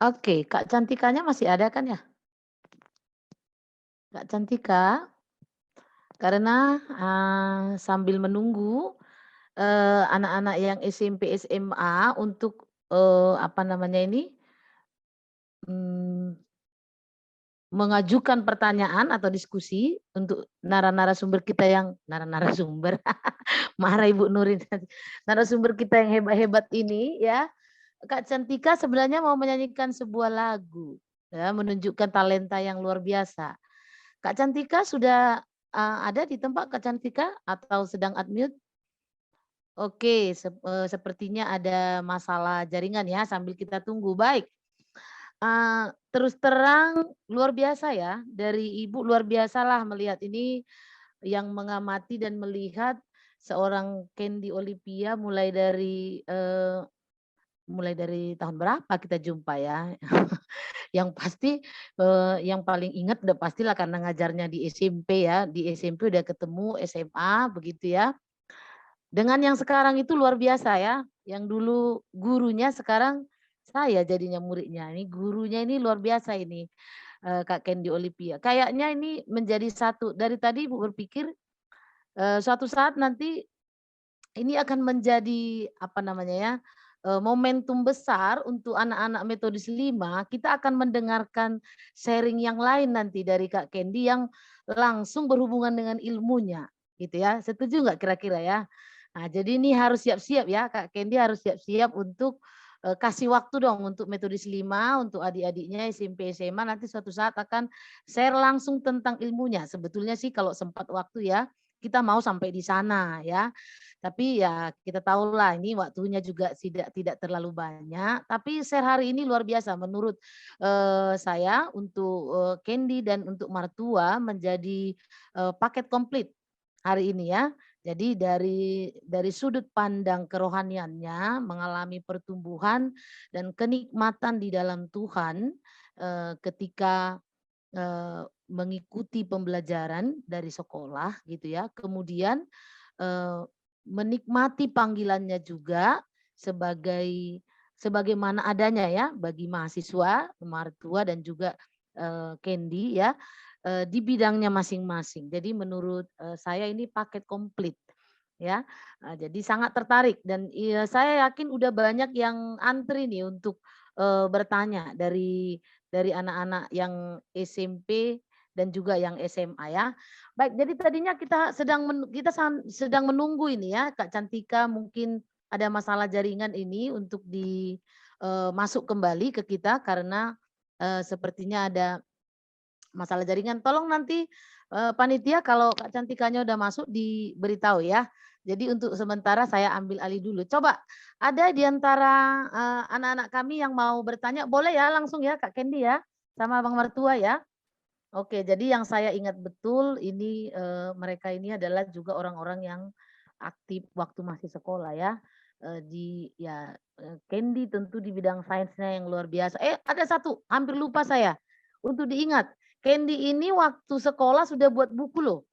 Oke, Kak Cantikanya masih ada kan ya? Kak Cantika, karena sambil menunggu anak-anak yang SMP, SMA untuk apa namanya ini mengajukan pertanyaan atau diskusi untuk narasumber kita yang narasumber, marah Ibu Nurin, narasumber kita yang hebat-hebat ini ya. Kak Cantika sebenarnya mau menyanyikan sebuah lagu, ya, menunjukkan talenta yang luar biasa. Kak Cantika sudah ada di tempat Kak Cantika atau sedang unmute? Oke, sepertinya ada masalah jaringan ya, sambil kita tunggu. Baik, terus terang luar biasa ya, dari Ibu luar biasalah melihat ini, yang mengamati dan melihat seorang Candy Olivia mulai dari tahun berapa kita jumpa ya. Yang pasti yang paling ingat udah pastilah karena ngajarnya di SMP ya, di SMP udah ketemu, SMA begitu ya. Dengan yang sekarang itu luar biasa ya, yang dulu gurunya sekarang saya jadinya muridnya. Ini gurunya ini luar biasa ini, Kak Candy Olivia. Kayaknya ini menjadi satu, dari tadi Ibu berpikir suatu saat nanti ini akan menjadi apa namanya ya, momentum besar untuk anak-anak Metodis 5. Kita akan mendengarkan sharing yang lain nanti dari Kak Kendi yang langsung berhubungan dengan ilmunya, gitu ya. Setuju nggak kira-kira ya? Nah, jadi ini harus siap-siap ya, Kak Kendi harus siap-siap untuk kasih waktu dong untuk Metodis 5, untuk adik-adiknya SMP, SMA nanti suatu saat akan share langsung tentang ilmunya. Sebetulnya sih kalau sempat waktu ya, kita mau sampai di sana ya. Tapi ya kita tahulah ini waktunya juga tidak terlalu banyak. Tapi share hari ini luar biasa menurut saya untuk Kendi dan untuk Martua menjadi paket komplit hari ini ya. Jadi dari sudut pandang kerohaniannya mengalami pertumbuhan dan kenikmatan di dalam Tuhan ketika mengikuti pembelajaran dari sekolah gitu ya. Kemudian menikmati panggilannya juga sebagaimana adanya ya bagi mahasiswa, Martua dan juga Kendi ya di bidangnya masing-masing. Jadi menurut saya ini paket komplit ya. Jadi sangat tertarik dan saya yakin udah banyak yang antri nih untuk bertanya dari anak-anak yang SMP dan juga yang SMA ya. Baik, jadi tadinya kita sedang menunggu ini ya, Kak Cantika mungkin ada masalah jaringan ini untuk masuk kembali ke kita karena sepertinya ada masalah jaringan. Tolong nanti panitia kalau Kak Cantikanya udah masuk diberitahu ya. Jadi untuk sementara saya ambil alih dulu. Coba ada di antara anak-anak kami yang mau bertanya, boleh ya langsung ya Kak Kendi ya, sama Bang Mertua ya. Oke, jadi yang saya ingat betul ini mereka ini adalah juga orang-orang yang aktif waktu masih sekolah ya. Kendi tentu di bidang sainsnya yang luar biasa. Ada satu, hampir lupa saya. Untuk diingat, Kendi ini waktu sekolah sudah buat buku loh.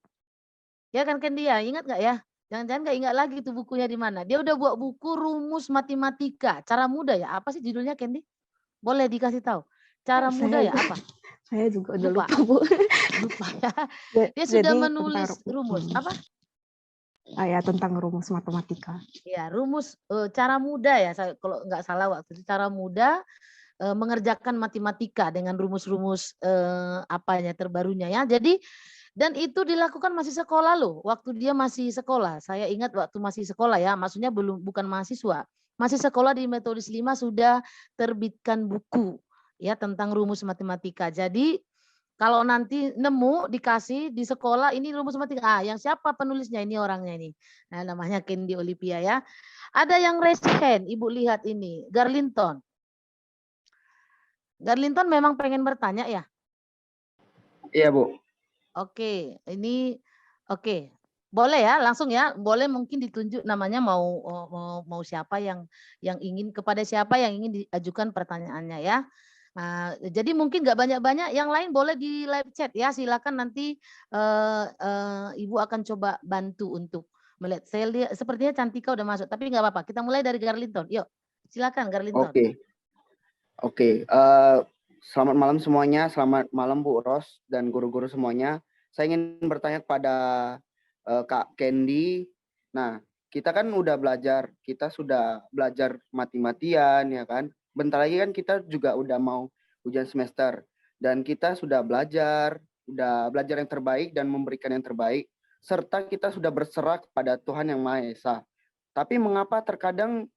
Ya kan Kendi ya, ingat nggak ya? Jangan-jangan nggak ingat lagi tuh bukunya di mana. Dia udah buat buku rumus matematika, cara mudah ya. Apa sih judulnya Kendi? Boleh dikasih tahu. Cara mudah ya apa? Saya juga udah Lupa. lupa, Bu. Lupa ya. Dia sudah Jadi menulis rumus apa? Ya tentang rumus matematika. Ya, rumus cara mudah ya. Kalau nggak salah waktu itu cara mudah mengerjakan matematika dengan rumus-rumus apanya terbarunya ya. Jadi dan itu dilakukan masih sekolah loh. Waktu dia masih sekolah. Saya ingat waktu masih sekolah ya. Maksudnya bukan mahasiswa. Masih sekolah di Metodis 5 sudah terbitkan buku ya tentang rumus matematika. Jadi kalau nanti nemu dikasih di sekolah ini rumus matematika. Yang siapa penulisnya ini orangnya ini. Nah, namanya Kendi Olivia ya. Ada yang raise hand, Ibu lihat ini, Garlinton. Garlinton memang pengen bertanya ya? Iya, Bu. Oke, ini oke. Boleh ya, langsung ya. Boleh mungkin ditunjuk namanya mau siapa yang ingin kepada siapa yang ingin diajukan pertanyaannya ya. Nah, jadi mungkin nggak banyak-banyak, yang lain boleh di live chat ya. Silakan nanti Ibu akan coba bantu untuk melihat. Saya lihat sepertinya Cantika udah masuk, tapi nggak apa-apa. Kita mulai dari Garlinton. Yuk, silakan Garlinton. Oke. Selamat malam semuanya. Selamat malam Bu Ros dan guru-guru semuanya. Saya ingin bertanya kepada Kak Kendi. Nah, kita kan udah belajar. Kita sudah belajar mati-matian ya kan. Bentar lagi kan kita juga udah mau ujian semester. Dan kita sudah belajar yang terbaik dan memberikan yang terbaik. Serta kita sudah berserah kepada Tuhan Yang Maha Esa. Tapi mengapa terkadang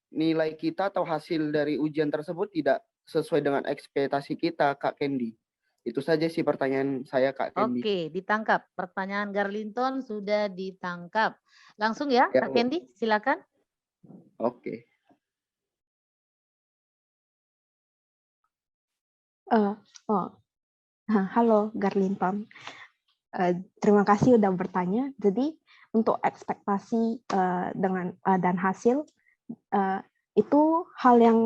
nilai kita atau hasil dari ujian tersebut tidak sesuai dengan ekspektasi kita, Kak Kendi? Itu saja sih pertanyaan saya, Kak Kendi. Oke, ditangkap. Pertanyaan Garlinton sudah ditangkap. Langsung ya, Kak Kendi, silakan. Oke. Halo Garlinton. Terima kasih udah bertanya. Jadi untuk ekspektasi dan hasil itu hal yang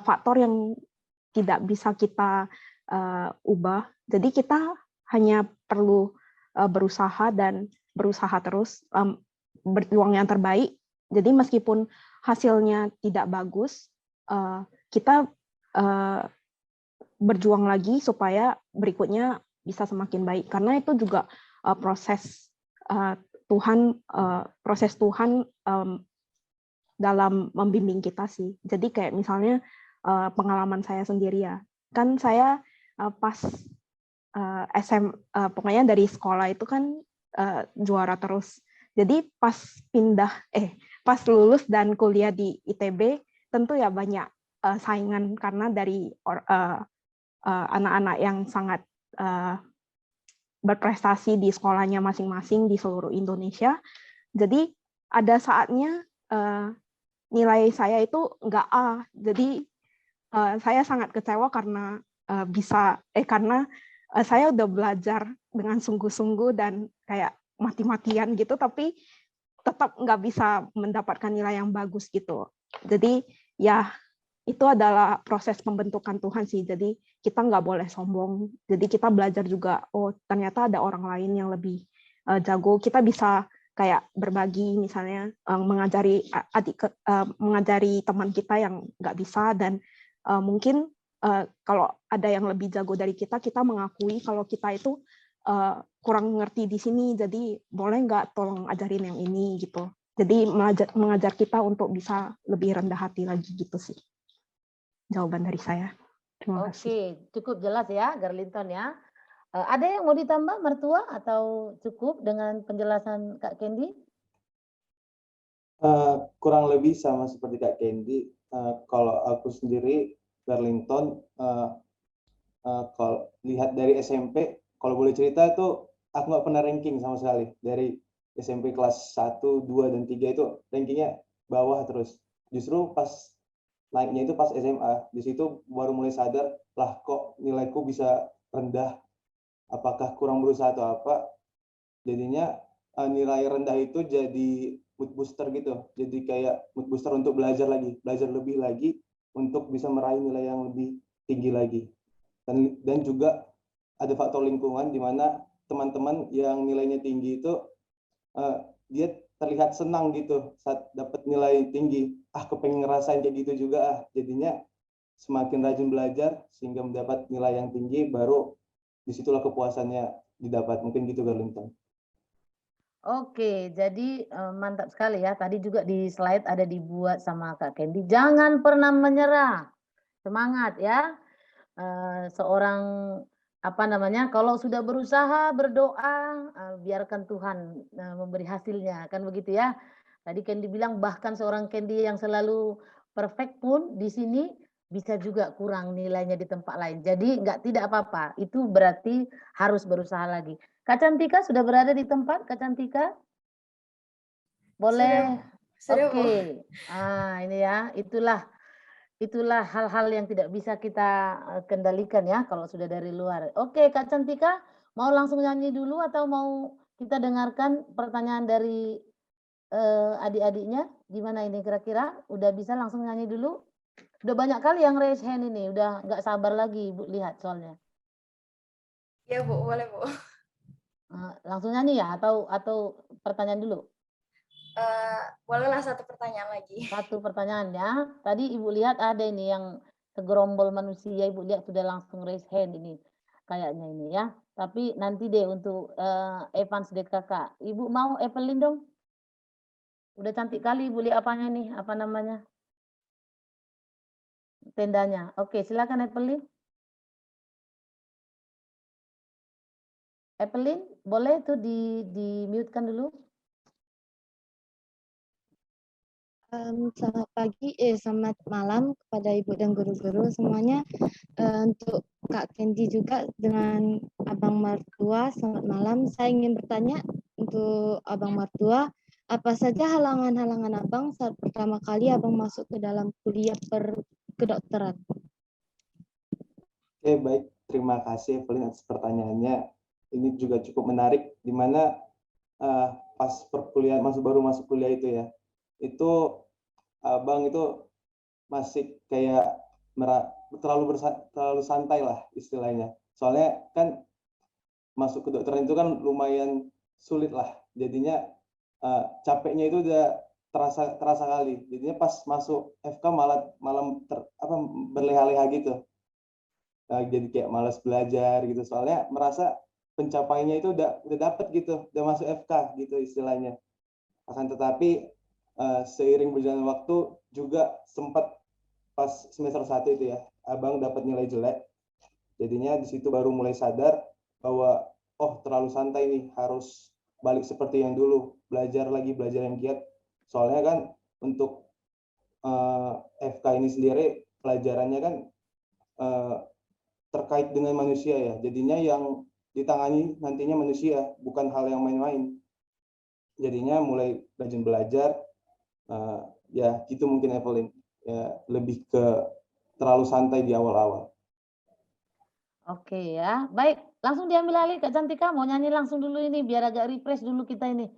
faktor yang tidak bisa kita ubah. Jadi kita hanya perlu berusaha terus berjuang yang terbaik. Jadi meskipun hasilnya tidak bagus, kita berjuang lagi supaya berikutnya bisa semakin baik. Karena itu juga proses proses Tuhan dalam membimbing kita sih. Jadi kayak misalnya pengalaman saya sendiri ya, kan saya pas pokoknya dari sekolah itu kan juara terus. Jadi pas lulus dan kuliah di ITB tentu ya banyak saingan karena dari anak-anak yang sangat berprestasi di sekolahnya masing-masing di seluruh Indonesia. Jadi ada saatnya nilai saya itu nggak A. Jadi saya sangat kecewa karena karena saya udah belajar dengan sungguh-sungguh dan kayak mati-matian gitu, tapi tetap nggak bisa mendapatkan nilai yang bagus gitu. Jadi ya itu adalah proses pembentukan Tuhan sih. Jadi kita nggak boleh sombong. Jadi kita belajar juga, oh ternyata ada orang lain yang lebih jago. Kita bisa kayak berbagi, misalnya mengajari teman kita yang nggak bisa, dan mungkin kalau ada yang lebih jago dari kita mengakui kalau kita itu kurang ngerti di sini, jadi boleh nggak tolong ajarin yang ini gitu. Jadi mengajar kita untuk bisa lebih rendah hati lagi gitu sih. Jawaban dari saya. Terima kasih. Oke, cukup jelas ya, Garlinton ya. Ada yang mau ditambah, Mertua, atau cukup dengan penjelasan Kak Candy? Kurang lebih sama seperti Kak Candy. Kalau aku sendiri, Garlinton, kalau lihat dari SMP, kalau boleh cerita itu aku nggak pernah ranking sama sekali. Dari SMP kelas 1, 2, dan 3 itu rankingnya bawah terus. Justru pas naiknya itu pas SMA, di situ baru mulai sadar, lah kok nilaiku bisa rendah, apakah kurang berusaha atau apa. Jadinya nilai rendah itu jadi mood booster gitu, jadi kayak mood booster untuk belajar lebih lagi untuk bisa meraih nilai yang lebih tinggi lagi. Dan juga ada faktor lingkungan di mana teman-teman yang nilainya tinggi itu dia terlihat senang gitu saat dapat nilai tinggi. Kepengen ngerasain kayak gitu juga. Jadinya semakin rajin belajar sehingga mendapat nilai yang tinggi, baru disitulah kepuasannya didapat. Mungkin gitu, Garlinton. Oke, jadi mantap sekali ya. Tadi juga di slide ada dibuat sama Kak Candy. Jangan pernah menyerah. Semangat ya. Seorang kalau sudah berusaha, berdoa, biarkan Tuhan memberi hasilnya, kan begitu ya. Tadi Candy bilang bahkan seorang Candy yang selalu perfect pun di sini bisa juga kurang nilainya di tempat lain. Jadi tidak apa-apa, itu berarti harus berusaha lagi. Kak Cantika sudah berada di tempat, Kak Cantika? Boleh? Sudah, Bu. Oke. Ini ya, itulah hal-hal yang tidak bisa kita kendalikan ya kalau sudah dari luar. Oke, Kak Cantika, mau langsung nyanyi dulu atau mau kita dengarkan pertanyaan dari adik-adiknya? Gimana ini kira-kira? Udah bisa langsung nyanyi dulu? Udah banyak kali yang raise hand ini, udah nggak sabar lagi Ibu lihat soalnya. Iya, Bu, boleh, Bu. Langsung nyanyi ya atau pertanyaan dulu? Bolehlah satu pertanyaan lagi. Satu pertanyaan ya. Tadi Ibu lihat ada ini yang segerombol manusia, Ibu lihat sudah langsung raise hand ini. Kayaknya ini ya. Tapi nanti deh untuk Evans DKK. Ibu mau Evelyn dong? Udah cantik kali Ibu lihat apanya nih? Apa namanya? Tendanya. Oke, silakan Evelyn. Evelyn, boleh tuh di-mute-kan dulu? Selamat pagi, selamat malam kepada Ibu dan guru-guru semuanya. Untuk Kak Candy juga dengan Abang Mertua, selamat malam. Saya ingin bertanya untuk Abang Mertua, apa saja halangan-halangan Abang saat pertama kali Abang masuk ke dalam kuliah kedokteran? Oke, baik. Terima kasih Evelyn atas pertanyaannya. Ini juga cukup menarik, di mana pas perkuliahan, baru masuk kuliah itu ya, itu Abang itu masih kayak terlalu santai lah istilahnya. Soalnya kan masuk ke kedokteran itu kan lumayan sulit lah. Jadinya capeknya itu udah terasa kali. Jadinya pas masuk FK malah berleha-leha gitu. Jadi kayak malas belajar gitu. Soalnya merasa pencapaiannya itu udah dapet gitu, udah masuk FK gitu istilahnya. Akan tetapi seiring berjalan waktu juga sempat pas semester 1 itu ya, abang dapat nilai jelek. Jadinya di situ baru mulai sadar bahwa oh terlalu santai nih, harus balik seperti yang dulu, belajar yang giat. Soalnya kan untuk FK ini sendiri pelajarannya kan terkait dengan manusia ya. Jadinya yang ditangani nantinya manusia, bukan hal yang main-main. Jadinya mulai rajin belajar, ya gitu mungkin Evelyn. Ya, lebih ke terlalu santai di awal-awal. Oke ya, baik. Langsung diambil alih Kak Cantika, mau nyanyi langsung dulu ini biar agak refresh dulu kita ini.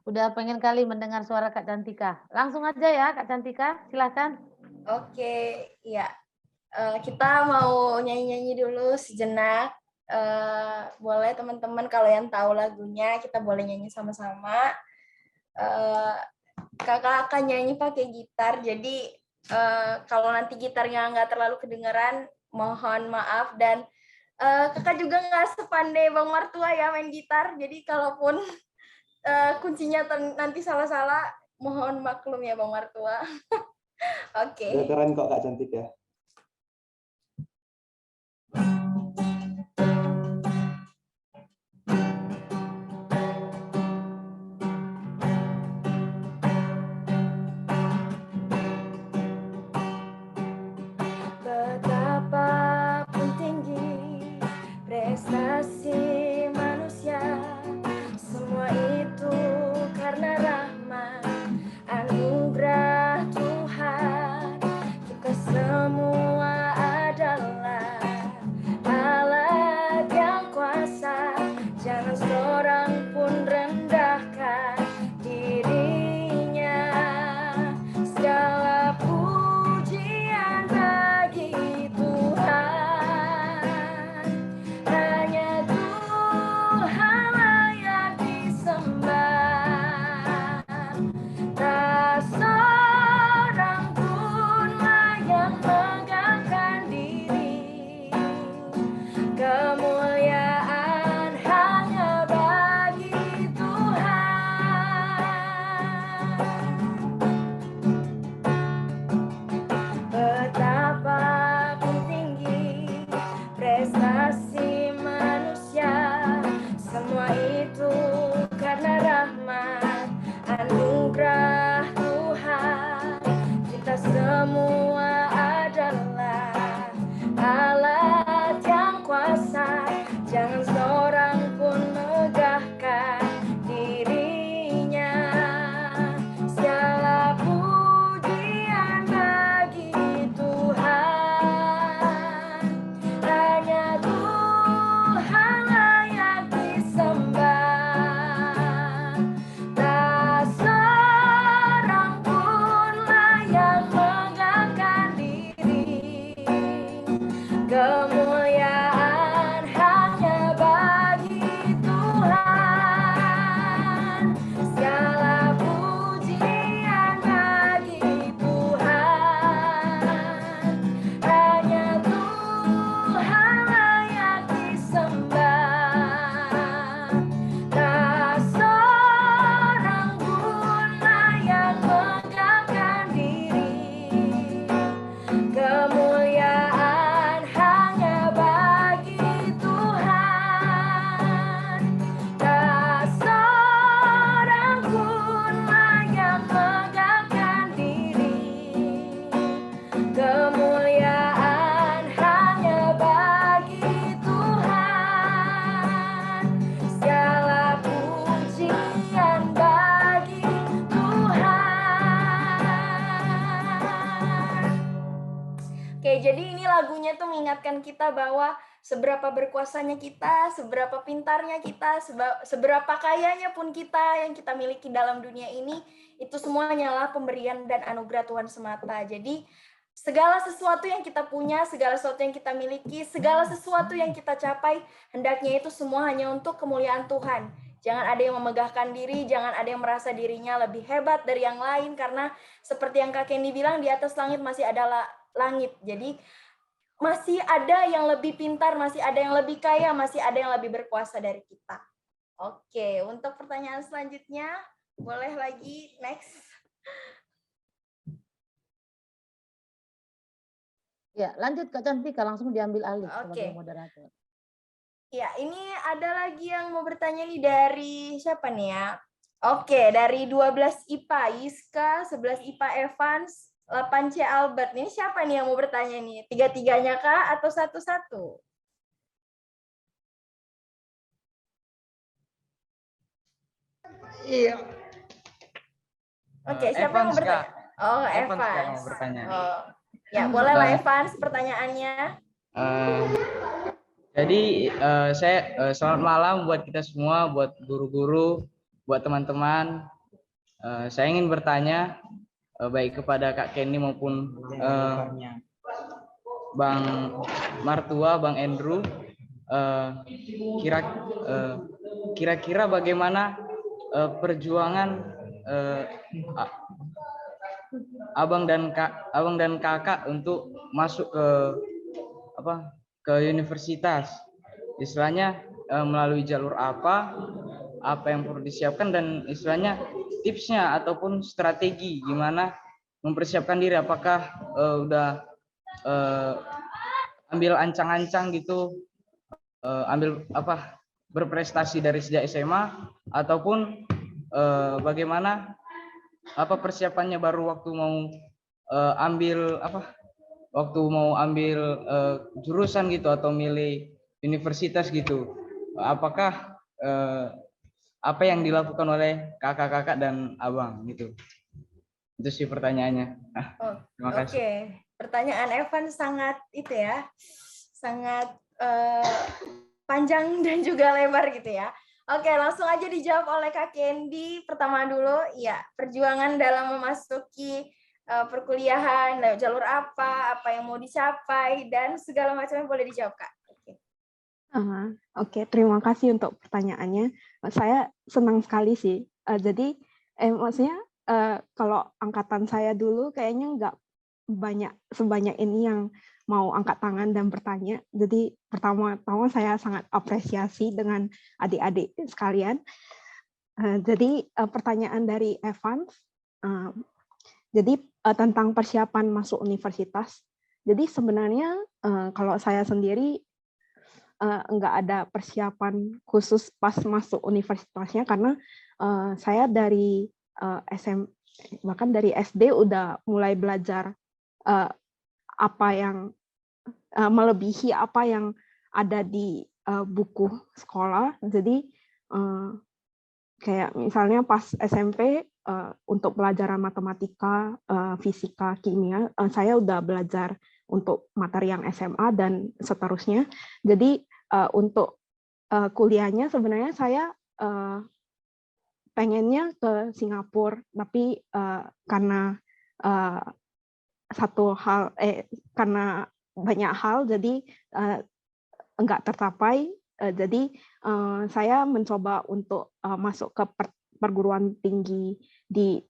Udah pengen kali mendengar suara Kak Cantika. Langsung aja ya Kak Cantika, silahkan. Oke, ya. Kita mau nyanyi-nyanyi dulu sejenak. Boleh teman-teman kalau yang tahu lagunya kita boleh nyanyi sama-sama. Kakak akan nyanyi pakai gitar, jadi kalau nanti gitarnya nggak terlalu kedengeran, mohon maaf. Dan kakak juga nggak sepandai Bang Martua ya main gitar, jadi kalaupun kuncinya nanti salah-salah, mohon maklum ya Bang Martua. Oke. Udah keren kok Kak Cantika. Betapapun tinggi prestasi manusia, semua itu karena rahmat anugerah Tuhan. Kita semua adalah alat yang kuasa, jangan seorang pun rendahkan dirinya. Segala pujian bagi Tuhan, hanya Tuhan layak disembah. Tak seorang pun layak megahkan diri, kemuliaan hanya bagi Tuhan. Betapapun tinggi prestasi manusia, semua itu karena rahmat anugerah Tuhan. Kita semua adalah alat yang kuasa, jangan seorang pun megahkan dirinya. Segala pujian bagi Tuhan, hanya Tuhan layak disembah. Tak seorang pun layak megahkan diri, kemuliaan hanya bagi Tuhan. Segala pujian bagi Tuhan, hanya Tuhan layak disembah. Tak seorang pun layak megahkan diri, kemuliaan hanya bagi Tuhan. Tak seorang pun layak megahkan diri, kemuliaan hanya bagi Tuhan. Segala pujian bagi Tuhan. Oke, jadi ini lagunya tuh mengingatkan kita bahwa seberapa berkuasanya kita, seberapa pintarnya kita, seberapa kayanya pun kita yang kita miliki dalam dunia ini, itu semua hanyalah pemberian dan anugerah Tuhan semata. Jadi segala sesuatu yang kita punya, segala sesuatu yang kita miliki, segala sesuatu yang kita capai, hendaknya itu semua hanya untuk kemuliaan Tuhan. Jangan ada yang memegahkan diri, jangan ada yang merasa dirinya lebih hebat dari yang lain, karena seperti yang Kak Kenny bilang, di atas langit masih ada langit. Jadi masih ada yang lebih pintar, masih ada yang lebih kaya, masih ada yang lebih berkuasa dari kita. Oke, untuk pertanyaan selanjutnya, boleh lagi next. Ya, lanjut Kak Cantika, langsung diambil alih sebagai Oke. moderator. Ya, ini ada lagi yang mau bertanya nih dari siapa nih ya? Oke, dari 12 IPA Yiska, 11 IPA Evans, 8C Albert. Ini siapa nih yang mau bertanya nih? Tiga-tiganya kah atau satu-satu? Iya. Oke, siapa yang mau Evans, bertanya? Kak. Oh, Evans, Kak, Evans. yang mau bertanya. Oh. Ya, bolehlah Evans pertanyaannya. Jadi selamat malam buat kita semua, buat guru-guru, buat teman-teman. Saya ingin bertanya baik kepada Kak Kenny maupun Bang Martua, Bang Andrew, kira-kira bagaimana perjuangan abang dan kakak untuk masuk ke universitas, istilahnya melalui jalur apa yang perlu disiapkan, dan istilahnya tipsnya ataupun strategi gimana mempersiapkan diri, apakah udah ambil ancang-ancang gitu, ambil berprestasi dari sejak SMA, ataupun bagaimana persiapannya baru waktu mau ambil jurusan gitu atau milih universitas gitu. Apakah apa yang dilakukan oleh kakak-kakak dan abang gitu? Itu sih pertanyaannya. Terima kasih. Oke, pertanyaan Evan sangat sangat panjang dan juga lebar gitu ya. Oke, langsung aja dijawab oleh Kak Kendi. Pertama dulu, ya, perjuangan dalam memasuki perkuliahan, jalur apa yang mau dicapai, dan segala macamnya boleh dijawab, Kak. Oke, terima kasih untuk pertanyaannya. Saya senang sekali sih. Jadi, maksudnya kalau angkatan saya dulu kayaknya nggak sebanyak ini yang mau angkat tangan dan bertanya. Jadi pertama-tama saya sangat apresiasi dengan adik-adik sekalian. Jadi pertanyaan dari Evans, jadi tentang persiapan masuk universitas. Jadi sebenarnya kalau saya sendiri nggak ada persiapan khusus pas masuk universitasnya, karena saya dari bahkan dari SD udah mulai belajar apa yang melebihi apa yang ada di buku sekolah. Jadi kayak misalnya pas SMP untuk pelajaran matematika, fisika, kimia, saya udah belajar untuk materi yang SMA dan seterusnya. Jadi untuk kuliahnya sebenarnya saya pengennya ke Singapura, tapi karena karena banyak hal, jadi enggak tercapai. Jadi saya mencoba untuk masuk ke perguruan tinggi di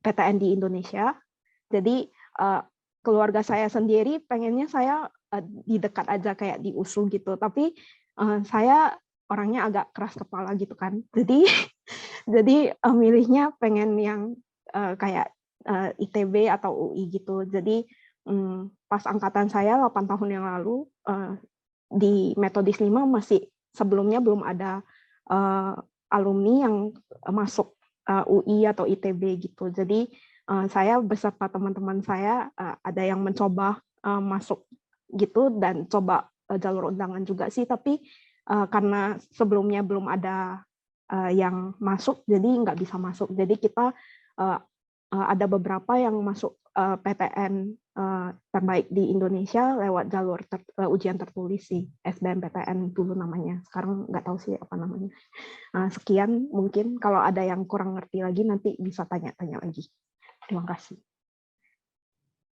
PTN di Indonesia. Jadi keluarga saya sendiri pengennya saya di dekat aja kayak di USU gitu, tapi saya orangnya agak keras kepala gitu kan. Jadi milihnya pengen yang kayak ITB atau UI gitu. Jadi pas angkatan saya 8 tahun yang lalu di Metodis 5 masih sebelumnya belum ada alumni yang masuk UI atau ITB gitu. Jadi saya beserta teman-teman saya ada yang mencoba masuk gitu dan coba jalur undangan juga sih, tapi karena sebelumnya belum ada yang masuk, jadi nggak bisa masuk. Jadi kita ada beberapa yang masuk PTN terbaik di Indonesia lewat jalur ujian tertulis sih, SBMPTN dulu namanya. Sekarang nggak tahu sih apa namanya. Sekian, mungkin kalau ada yang kurang ngerti lagi nanti bisa tanya-tanya lagi. Terima kasih.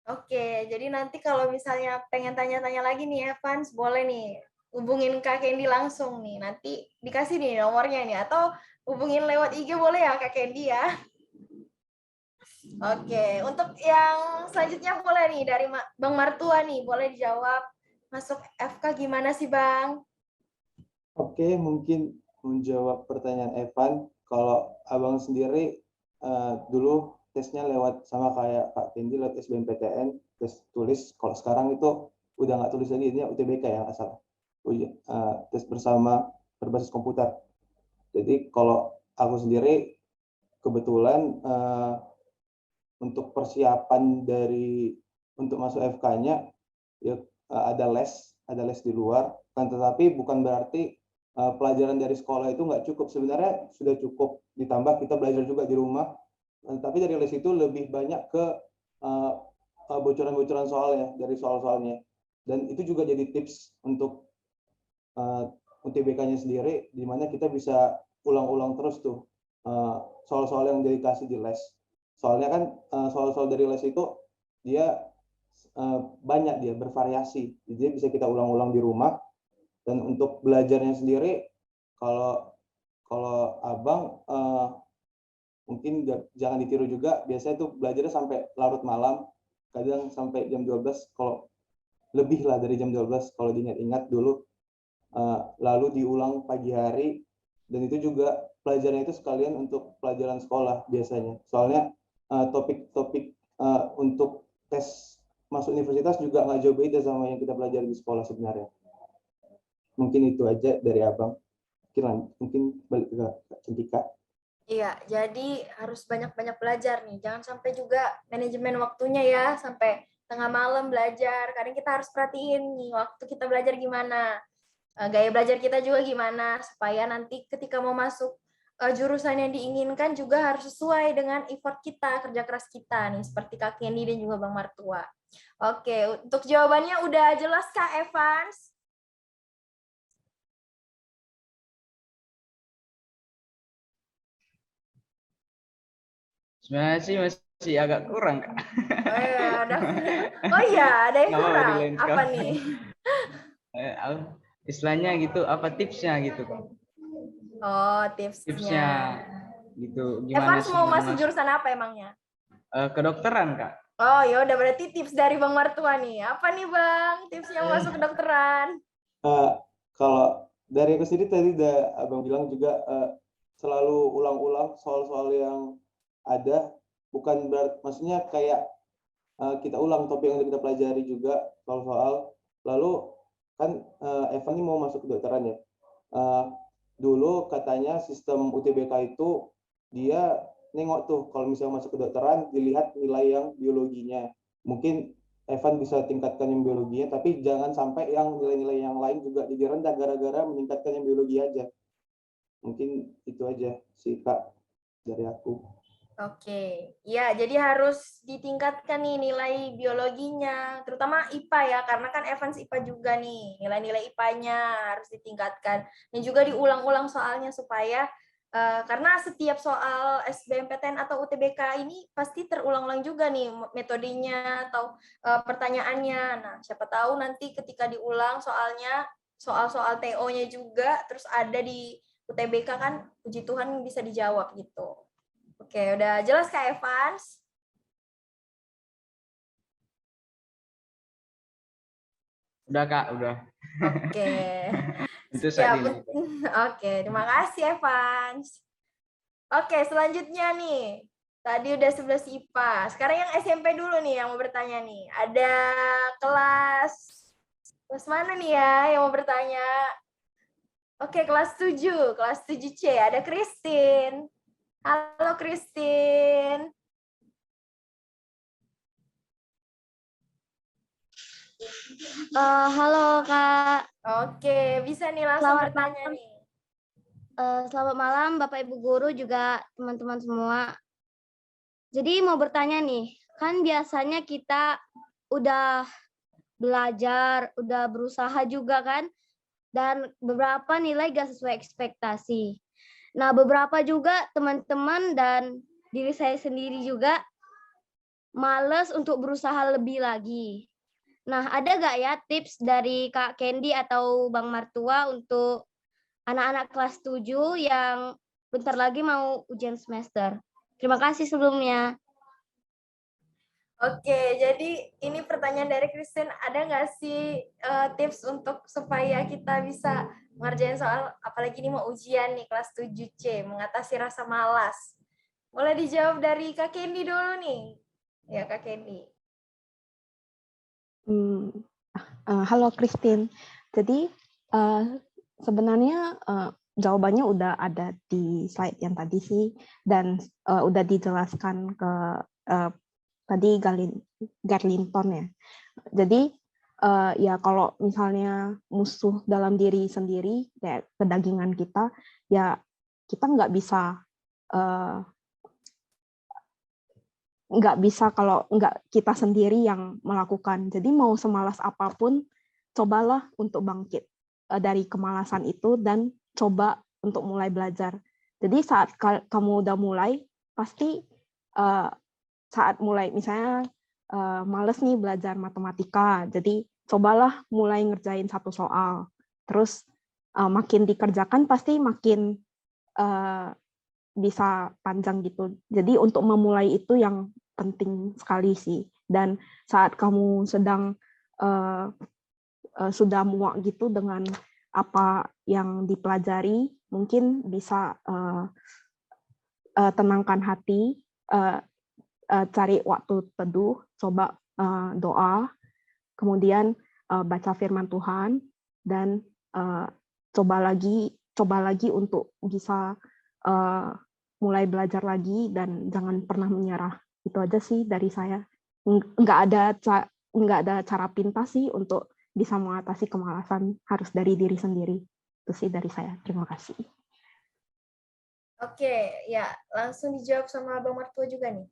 Oke, jadi nanti kalau misalnya pengen tanya-tanya lagi nih Evans, boleh nih hubungin Kak Kendi langsung nih. Nanti dikasih nih nomornya nih, atau hubungin lewat IG boleh ya Kak Kendi ya. Oke, untuk yang selanjutnya boleh nih dari Bang Martua nih, boleh dijawab. Masuk FK gimana sih Bang? Oke, mungkin menjawab pertanyaan Evan. Kalau abang sendiri dulu tesnya lewat sama kayak Kak Kendi lewat SBMPTN, tes tulis. Kalau sekarang itu udah nggak tulis lagi, ini UTBK ya nggak salah. Tes bersama berbasis komputer. Jadi kalau aku sendiri kebetulan untuk persiapan untuk masuk FK-nya ya ada les di luar. Kan tetapi bukan berarti pelajaran dari sekolah itu nggak cukup. Sebenarnya sudah cukup, ditambah kita belajar juga di rumah. Tapi dari les itu lebih banyak ke bocoran-bocoran soalnya, dari soal-soalnya. Dan itu juga jadi tips untuk UTBK-nya sendiri, di mana kita bisa ulang-ulang terus tuh soal-soal yang dikasih di les. Soalnya kan soal-soal dari les itu dia banyak, dia bervariasi, jadi bisa kita ulang-ulang di rumah. Dan untuk belajarnya sendiri, kalau abang mungkin jangan ditiru juga, biasanya tuh belajarnya sampai larut malam, kadang sampai jam 12, kalau lebih lah dari jam 12 kalau diingat-ingat dulu. Lalu diulang pagi hari, dan itu juga pelajarannya itu sekalian untuk pelajaran sekolah biasanya. Soalnya topik-topik untuk tes masuk universitas juga nggak jauh beda sama yang kita pelajari di sekolah sebenarnya. Mungkin itu aja dari abang. Mungkin balik ke Kak Cantika. Iya, jadi harus banyak-banyak belajar nih. Jangan sampai juga manajemen waktunya ya, sampai tengah malam belajar. Kadang kita harus perhatiin nih waktu kita belajar gimana. Gaya belajar kita juga gimana, supaya nanti ketika mau masuk jurusan yang diinginkan juga harus sesuai dengan effort kita, kerja keras kita nih, seperti Kak Kendi dan juga Bang Martua. Oke, untuk jawabannya udah jelas Kak Evans? Sebenarnya sih masih agak kurang, Kak. Oh iya, ada yang Nggak apa-apa, kurang. di lain Apa sekali. nih? Istilahnya gitu, apa tipsnya gitu, Kak? Oh, tipsnya. Tipsnya gitu. Gimana Evans sih mau masuk jurusan apa emangnya? kedokteran, Kak. Oh, ya udah berarti tips dari Bang Martua nih. Apa nih, Bang? Tipsnya masuk kedokteran? Kalau dari aku sendiri tadi udah abang bilang juga, selalu ulang-ulang soal-soal yang ada, bukan berarti maksudnya kayak kita ulang topik yang kita pelajari juga soal-soal. Lalu kan Evan ini mau masuk kedokteran ya. Dulu katanya sistem UTBK itu dia nengok tuh kalau misalnya masuk kedokteran dilihat nilai yang biologinya. Mungkin Evan bisa tingkatkan yang biologinya, tapi jangan sampai yang nilai-nilai yang lain juga jadi rendah gara-gara meningkatkan yang biologi aja. Mungkin itu aja sih Kak dari aku. Oke, ya jadi harus ditingkatkan nih nilai biologinya, terutama IPA ya, karena kan Evans IPA juga nih, nilai-nilai IPA-nya harus ditingkatkan. Dan juga diulang-ulang soalnya supaya, karena setiap soal SBMPTN atau UTBK ini pasti terulang-ulang juga nih metodenya atau pertanyaannya. Nah, siapa tahu nanti ketika diulang soalnya, soal-soal TO-nya juga, terus ada di UTBK kan, puji Tuhan bisa dijawab gitu. Oke, udah jelas Kak Evans? Udah, Kak, udah. Oke. Itu Siap. saat ini. Oke, terima kasih Evans. Oke, selanjutnya nih. Tadi udah 11 IPA. Sekarang yang SMP dulu nih yang mau bertanya nih. Ada kelas mana nih ya yang mau bertanya? Oke, kelas 7. Kelas 7C. Ada Christine. Halo Christine. Halo Kak. Oke, bisa nih langsung Selamat bertanya malam. nih. Selamat malam Bapak Ibu Guru juga teman-teman semua. Jadi mau bertanya nih, kan biasanya kita udah belajar, udah berusaha juga kan, dan beberapa nilai gak sesuai ekspektasi. Nah, beberapa juga teman-teman dan diri saya sendiri juga males untuk berusaha lebih lagi. Nah, ada gak ya tips dari Kak Kendi atau Bang Martua untuk anak-anak kelas 7 yang bentar lagi mau ujian semester? Terima kasih sebelumnya. Oke, jadi ini pertanyaan dari Christine, ada nggak sih tips untuk supaya kita bisa ngerjain soal, apalagi ini mau ujian nih kelas 7C, mengatasi rasa malas. Boleh dijawab dari Kak Kendi dulu nih. Ya, Kak Kendi. Halo Christine. Jadi sebenarnya jawabannya udah ada di slide yang tadi sih, dan udah dijelaskan ke tadi Garlinton ya. Jadi ya kalau misalnya musuh dalam diri sendiri kayak kedagingan kita, ya kita nggak bisa kalau nggak kita sendiri yang melakukan. Jadi mau semalas apapun, cobalah untuk bangkit dari kemalasan itu dan coba untuk mulai belajar. Jadi saat kamu udah mulai, pasti saat mulai misalnya males nih belajar matematika, jadi cobalah mulai ngerjain satu soal. Terus makin dikerjakan pasti makin bisa panjang gitu. Jadi untuk memulai itu yang penting sekali sih. Dan saat kamu sedang sudah muak gitu dengan apa yang dipelajari, mungkin bisa tenangkan hati, cari waktu teduh, coba doa, kemudian baca firman Tuhan, dan coba lagi untuk bisa mulai belajar lagi dan jangan pernah menyerah. Itu aja sih dari saya. Nggak ada cara pintas sih untuk bisa mengatasi kemalasan, harus dari diri sendiri. Itu sih dari saya. Terima kasih. Oke, ya langsung dijawab sama Bang Martua juga nih.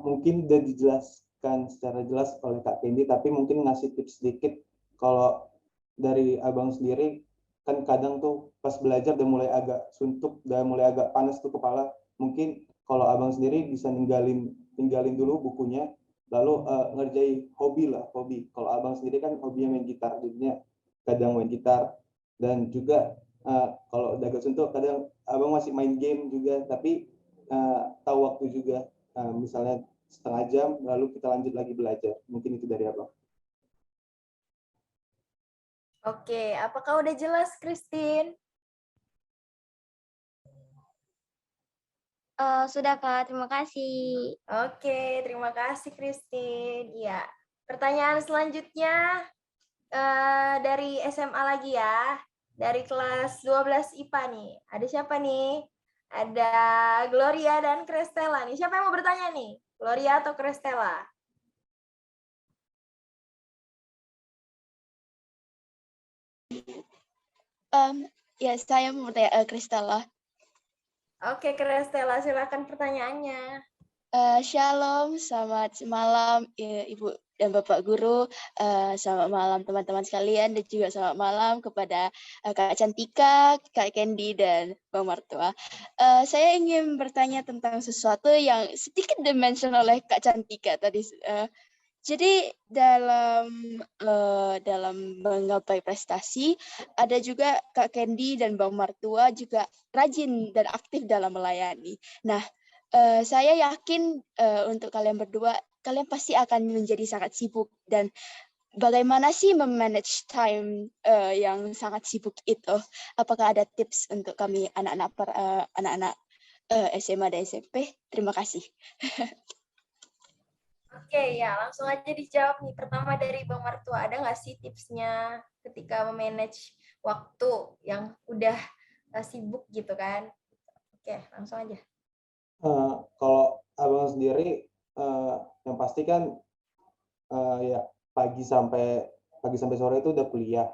Mungkin udah dijelaskan secara jelas oleh Kak Kendi, tapi mungkin ngasih tips sedikit. Kalau dari abang sendiri, kan kadang tuh pas belajar udah mulai agak suntuk, udah mulai agak panas tuh kepala. Mungkin kalau abang sendiri bisa tinggalin dulu bukunya, lalu ngerjain hobi lah, hobi. Kalau abang sendiri kan hobinya main gitar, jadinya kadang main gitar. Dan juga kalau udah agak suntuk, kadang abang masih main game juga, tapi tahu waktu juga. Misalnya setengah jam, lalu kita lanjut lagi belajar. Mungkin itu dari abang. Oke, apakah udah jelas, Christine? Sudah Kak, terima kasih. Oke, terima kasih, Christine. Ya, pertanyaan selanjutnya dari SMA lagi ya. Dari kelas 12 IPA nih. Ada siapa nih? Ada Gloria dan Crestela nih. Siapa yang mau bertanya nih? Gloria atau Crestela? Ya, saya mau bertanya Kristala. Oke, Crestela, silakan pertanyaannya. Shalom, selamat malam Ibu dan Bapak Guru, selamat malam teman-teman sekalian, dan juga selamat malam kepada Kak Cantika, Kak Kendi, dan Bang Martua. Saya ingin bertanya tentang sesuatu yang sedikit dimention oleh Kak Cantika tadi. Jadi dalam menggapai prestasi, ada juga Kak Kendi dan Bang Martua juga rajin dan aktif dalam melayani. Nah, saya yakin untuk kalian berdua, kalian pasti akan menjadi sangat sibuk. Dan bagaimana sih memanage time yang sangat sibuk itu? Apakah ada tips untuk kami anak-anak SMA dan SMP? Terima kasih. Oke, ya langsung aja dijawab nih. Pertama dari Bang Martua, ada nggak sih tipsnya ketika memanage waktu yang udah sibuk gitu kan? Oke, langsung aja. Kalau abang sendiri, yang pasti kan ya pagi sampai sore itu udah kuliah.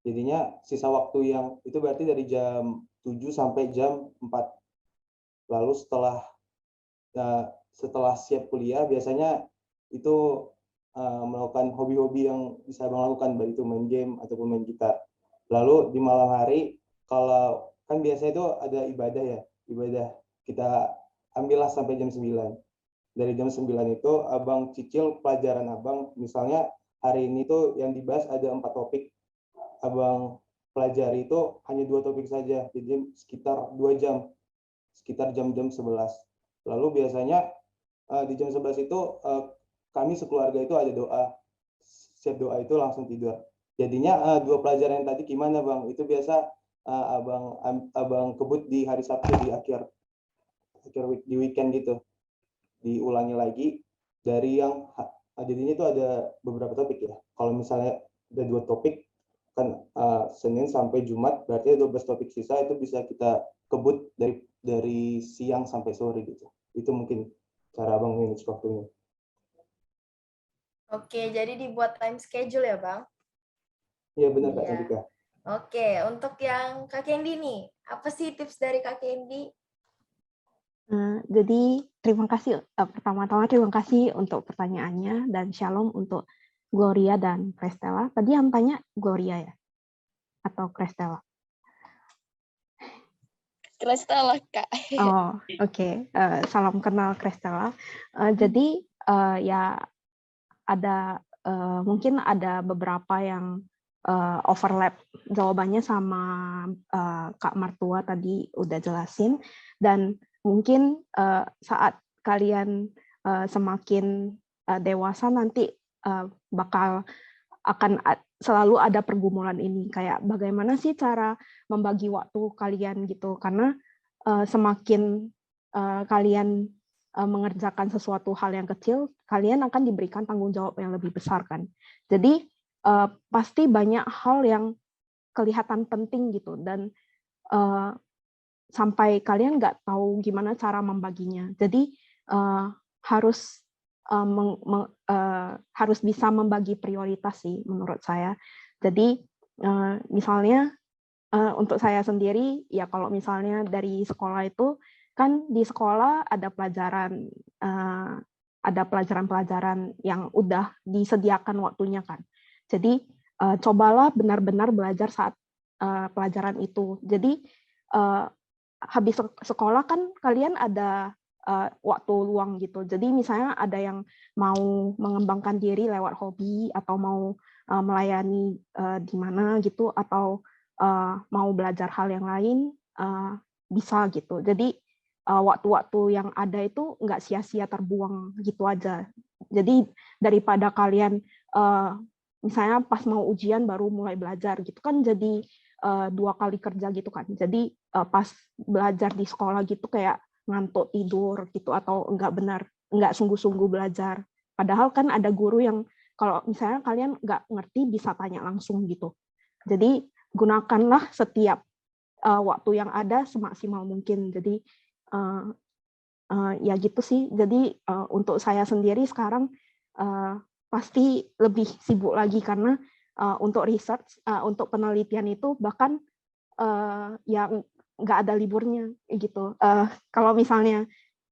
Jadinya sisa waktu yang itu berarti dari jam 7 sampai jam 4. Lalu setelah siap kuliah, biasanya itu melakukan hobi-hobi yang bisa abang lakukan, baik itu main game ataupun main gitar. Lalu di malam hari, kalau kan biasanya itu ada ibadah kita ambillah sampai jam 9. Dari jam 9 itu abang cicil pelajaran abang, misalnya hari ini tuh yang dibahas ada 4 topik, abang pelajari itu hanya 2 topik saja, jadi sekitar 2 jam, sekitar jam-jam 11. Lalu biasanya di jam 11 itu kami sekeluarga itu ada doa, siap doa itu langsung tidur. Jadinya 2 pelajaran yang tadi gimana Bang? Itu biasa abang kebut di hari Sabtu di akhir di weekend gitu, diulangi lagi dari yang jadinya itu ada beberapa topik ya. Kalau misalnya ada 2 topik kan Senin sampai Jumat, berarti 12 topik sisa itu bisa kita kebut dari siang sampai sore gitu. Itu mungkin cara Abang manage waktunya. Oke, jadi dibuat time schedule ya, Bang? Iya benar Kak Iya. Santika. Oke, untuk yang Kak Kendi nih, apa sih tips dari Kak Kendi? Jadi terima kasih, pertama-tama terima kasih untuk pertanyaannya dan shalom untuk Gloria dan Kristela. Tadi yang tanya Gloria ya? Atau Kristela? Kristela, Kak. Oh, oke. Salam kenal Kristela. Jadi ya ada mungkin ada beberapa yang overlap jawabannya sama Kak Martua tadi udah jelasin, dan mungkin saat kalian semakin dewasa nanti bakal akan selalu ada pergumulan ini, kayak bagaimana sih cara membagi waktu kalian gitu, karena semakin kalian mengerjakan sesuatu hal yang kecil, kalian akan diberikan tanggung jawab yang lebih besar kan. Jadi pasti banyak hal yang kelihatan penting gitu, dan sampai kalian nggak tahu gimana cara membaginya. Jadi harus harus bisa membagi prioritas sih menurut saya. Jadi misalnya untuk saya sendiri ya, kalau misalnya dari sekolah itu kan di sekolah ada pelajaran-pelajaran yang udah disediakan waktunya kan. Jadi cobalah benar-benar belajar saat pelajaran itu. Jadi habis sekolah kan kalian ada waktu luang gitu. Jadi misalnya ada yang mau mengembangkan diri lewat hobi, atau mau melayani di mana gitu, atau mau belajar hal yang lain, bisa gitu. Jadi waktu-waktu yang ada itu nggak sia-sia terbuang gitu aja. Jadi daripada kalian misalnya pas mau ujian baru mulai belajar gitu kan, jadi 2 kali kerja gitu kan. Jadi pas belajar di sekolah gitu kayak ngantuk tidur gitu, atau nggak sungguh-sungguh belajar. Padahal kan ada guru yang kalau misalnya kalian nggak ngerti bisa tanya langsung gitu. Jadi gunakanlah setiap waktu yang ada semaksimal mungkin. Jadi ya gitu sih. Jadi untuk saya sendiri sekarang pasti lebih sibuk lagi, karena untuk research, untuk penelitian itu bahkan yang nggak ada liburnya gitu. Kalau misalnya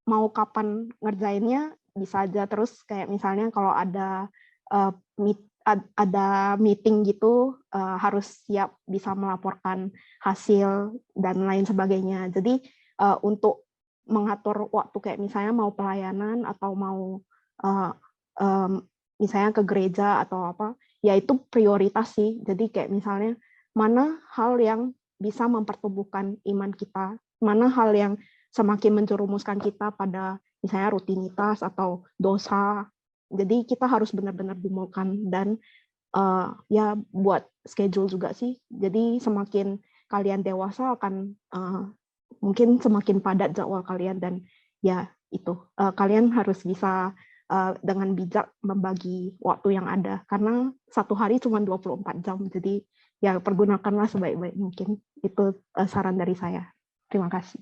mau kapan ngerjainnya bisa aja, terus kayak misalnya kalau ada meeting gitu harus siap bisa melaporkan hasil dan lain sebagainya. Jadi untuk mengatur waktu kayak misalnya mau pelayanan atau mau misalnya ke gereja atau apa, ya itu prioritas sih. Jadi kayak misalnya mana hal yang bisa mempertumbuhkan iman kita, mana hal yang semakin menjerumuskan kita pada misalnya rutinitas atau dosa. Jadi kita harus benar-benar dimulkan, dan ya buat schedule juga sih. Jadi semakin kalian dewasa akan mungkin semakin padat jadwal kalian, dan ya itu kalian harus bisa dengan bijak membagi waktu yang ada, karena satu hari cuma 24 jam. Jadi ya pergunakanlah sebaik-baik mungkin. Itu saran dari saya. Terima kasih.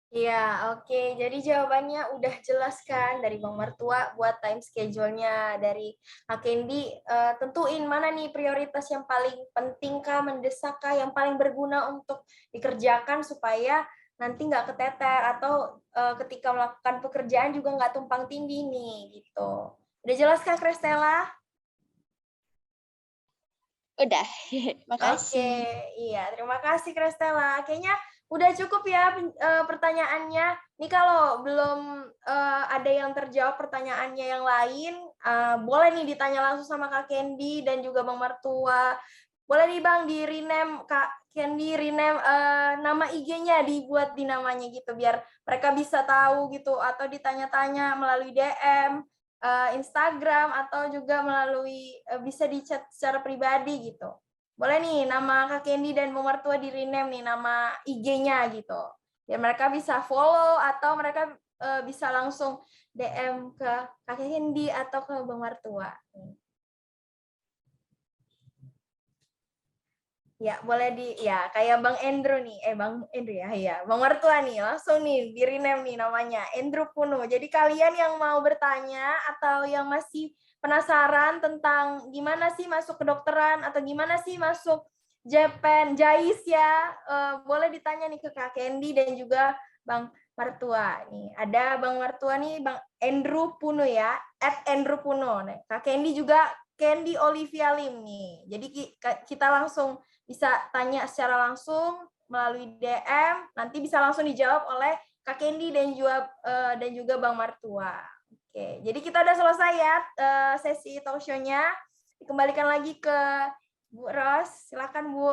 Iya, oke. Jadi jawabannya udah jelas kan dari Bang Martua buat time schedule-nya. Dari Kak Kendi, tentuin mana nih prioritas yang paling penting kah, mendesak kah, yang paling berguna untuk dikerjakan supaya nanti nggak keteter, atau ketika melakukan pekerjaan juga nggak tumpang tindih nih, gitu. Udah jelas Kak Kristela? Udah, makasih. Oke, iya. Terima kasih Kristela. Kayaknya udah cukup ya pertanyaannya. Nih kalau belum ada yang terjawab pertanyaannya yang lain, boleh nih ditanya langsung sama Kak Kendi dan juga Bang Martua. Boleh nih Bang di rename, Kak Candy rename nama IG-nya, dibuat di namanya gitu biar mereka bisa tahu gitu, atau ditanya-tanya melalui DM Instagram, atau juga melalui bisa di chat secara pribadi gitu. Boleh nih nama Kak Candy dan Bang Mertua di rename nih nama IG-nya gitu. Ya mereka bisa follow, atau mereka bisa langsung DM ke Kak Candy atau ke Bang Mertua. Ya, boleh ya kayak Bang Andrew nih. Bang Andrew ya. Bang Mertua nih, langsung nih di rename nih namanya, Andrew Puno. Jadi kalian yang mau bertanya atau yang masih penasaran tentang gimana sih masuk kedokteran atau gimana sih masuk JAIS ya, boleh ditanya nih ke Kak Candy dan juga Bang Mertua. Nih, ada Bang Mertua nih, Bang Andrew Puno ya, @Andrew Puno. Nah, Kak Candy juga Candy Olivia Lim nih. Jadi kita langsung bisa tanya secara langsung melalui DM, nanti bisa langsung dijawab oleh Kak Candy dan juga Bang Mertua. Oke, jadi kita udah selesai ya sesi talk show-nya. Dikembalikan lagi ke Bu Ros, silakan Bu.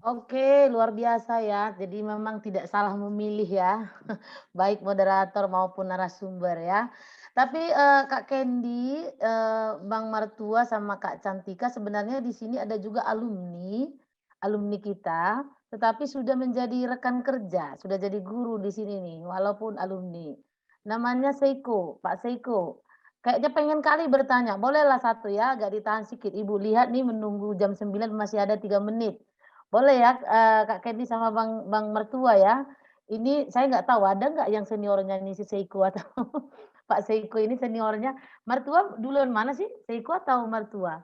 Oke, luar biasa ya. Jadi memang tidak salah memilih ya, baik moderator maupun narasumber ya. Tapi Kak Candy, Bang Mertua sama Kak Cantika sebenarnya di sini ada juga alumni kita, tetapi sudah menjadi rekan kerja, sudah jadi guru di sini nih, walaupun alumni. Namanya Seiko, Pak Seiko. Kayaknya pengen kali bertanya, bolehlah satu ya, agak ditahan sedikit. Ibu lihat nih menunggu jam 9 masih ada 3 menit. Boleh ya Kak Candy sama Bang Mertua ya. Ini saya nggak tahu ada nggak yang seniornya ini si Seiko atau Pak Seiko ini seniornya. Mertua duluan mana sih? Seiko atau Mertua?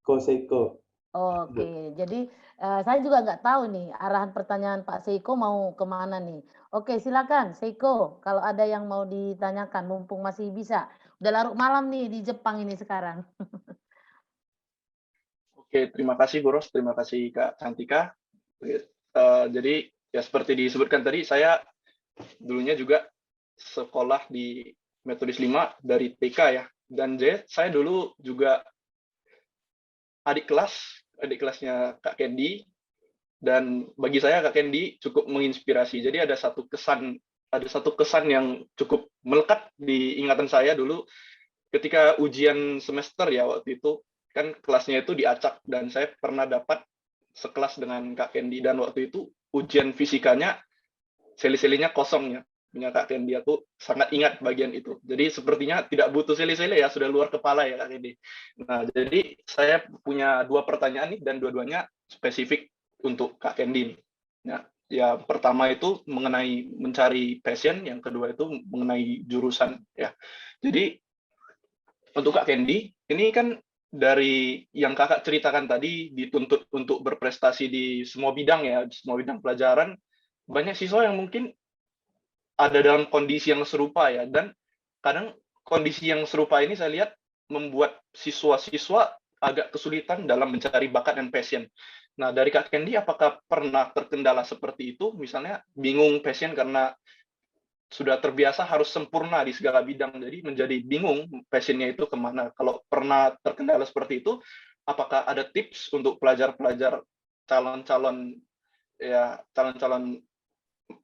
Ko Seiko. Oke, jadi saya juga nggak tahu nih arahan pertanyaan Pak Seiko mau kemana nih. Oke, silakan Seiko kalau ada yang mau ditanyakan mumpung masih bisa. Udah larut malam nih di Jepang ini sekarang. Oke, terima kasih Bu Ros, terima kasih Kak Cantika. Jadi ya seperti disebutkan tadi, saya dulunya juga sekolah di Metodis 5 dari TK ya. Dan saya dulu juga adik kelasnya Kak Candy. Dan bagi saya Kak Candy cukup menginspirasi. Jadi ada satu kesan yang cukup melekat di ingatan saya dulu ketika ujian semester ya waktu itu. Kan kelasnya itu diacak dan saya pernah dapat sekelas dengan Kak Candy dan waktu itu ujian fisikanya seli-selinya kosong ya. Punya Kak Candy, aku sangat ingat bagian itu. Jadi sepertinya tidak butuh seli-seli ya, sudah luar kepala ya Kak Candy. Nah, jadi saya punya 2 pertanyaan nih dan dua-duanya spesifik untuk Kak Candy nih. Ya, pertama itu mengenai mencari passion, yang kedua itu mengenai jurusan ya. Jadi untuk Kak Candy, ini kan dari yang kakak ceritakan tadi dituntut untuk berprestasi di semua bidang ya, di semua bidang pelajaran, banyak siswa yang mungkin ada dalam kondisi yang serupa ya, dan kadang kondisi yang serupa ini saya lihat membuat siswa-siswa agak kesulitan dalam mencari bakat dan passion. Nah, dari Kak Candy, apakah pernah terkendala seperti itu? Misalnya bingung passion karena sudah terbiasa harus sempurna di segala bidang, jadi menjadi bingung passionnya itu kemana. Kalau pernah terkendala seperti itu, apakah ada tips untuk pelajar-pelajar calon-calon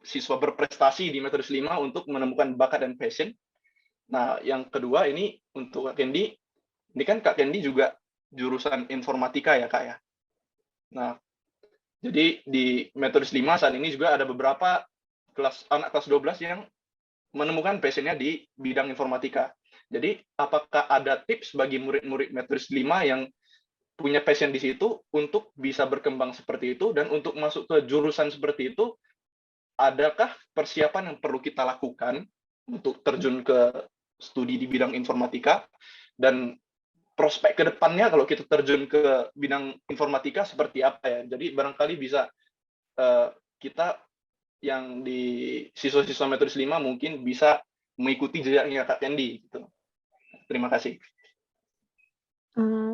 siswa berprestasi di Metodis 5 untuk menemukan bakat dan passion? Nah, yang kedua ini untuk Kak Candy, ini kan Kak Candy juga jurusan informatika ya Kak ya. Nah, jadi di Metodis 5 saat ini juga ada beberapa anak kelas 12 yang menemukan passionnya di bidang informatika. Jadi, apakah ada tips bagi murid-murid Metodis 5 yang punya passion di situ untuk bisa berkembang seperti itu, dan untuk masuk ke jurusan seperti itu, adakah persiapan yang perlu kita lakukan untuk terjun ke studi di bidang informatika, dan prospek ke depannya kalau kita terjun ke bidang informatika seperti apa ya? Jadi barangkali bisa kita yang di siswa-siswa Metodis 5 mungkin bisa mengikuti jejaknya Kak Candy gitu. Terima kasih.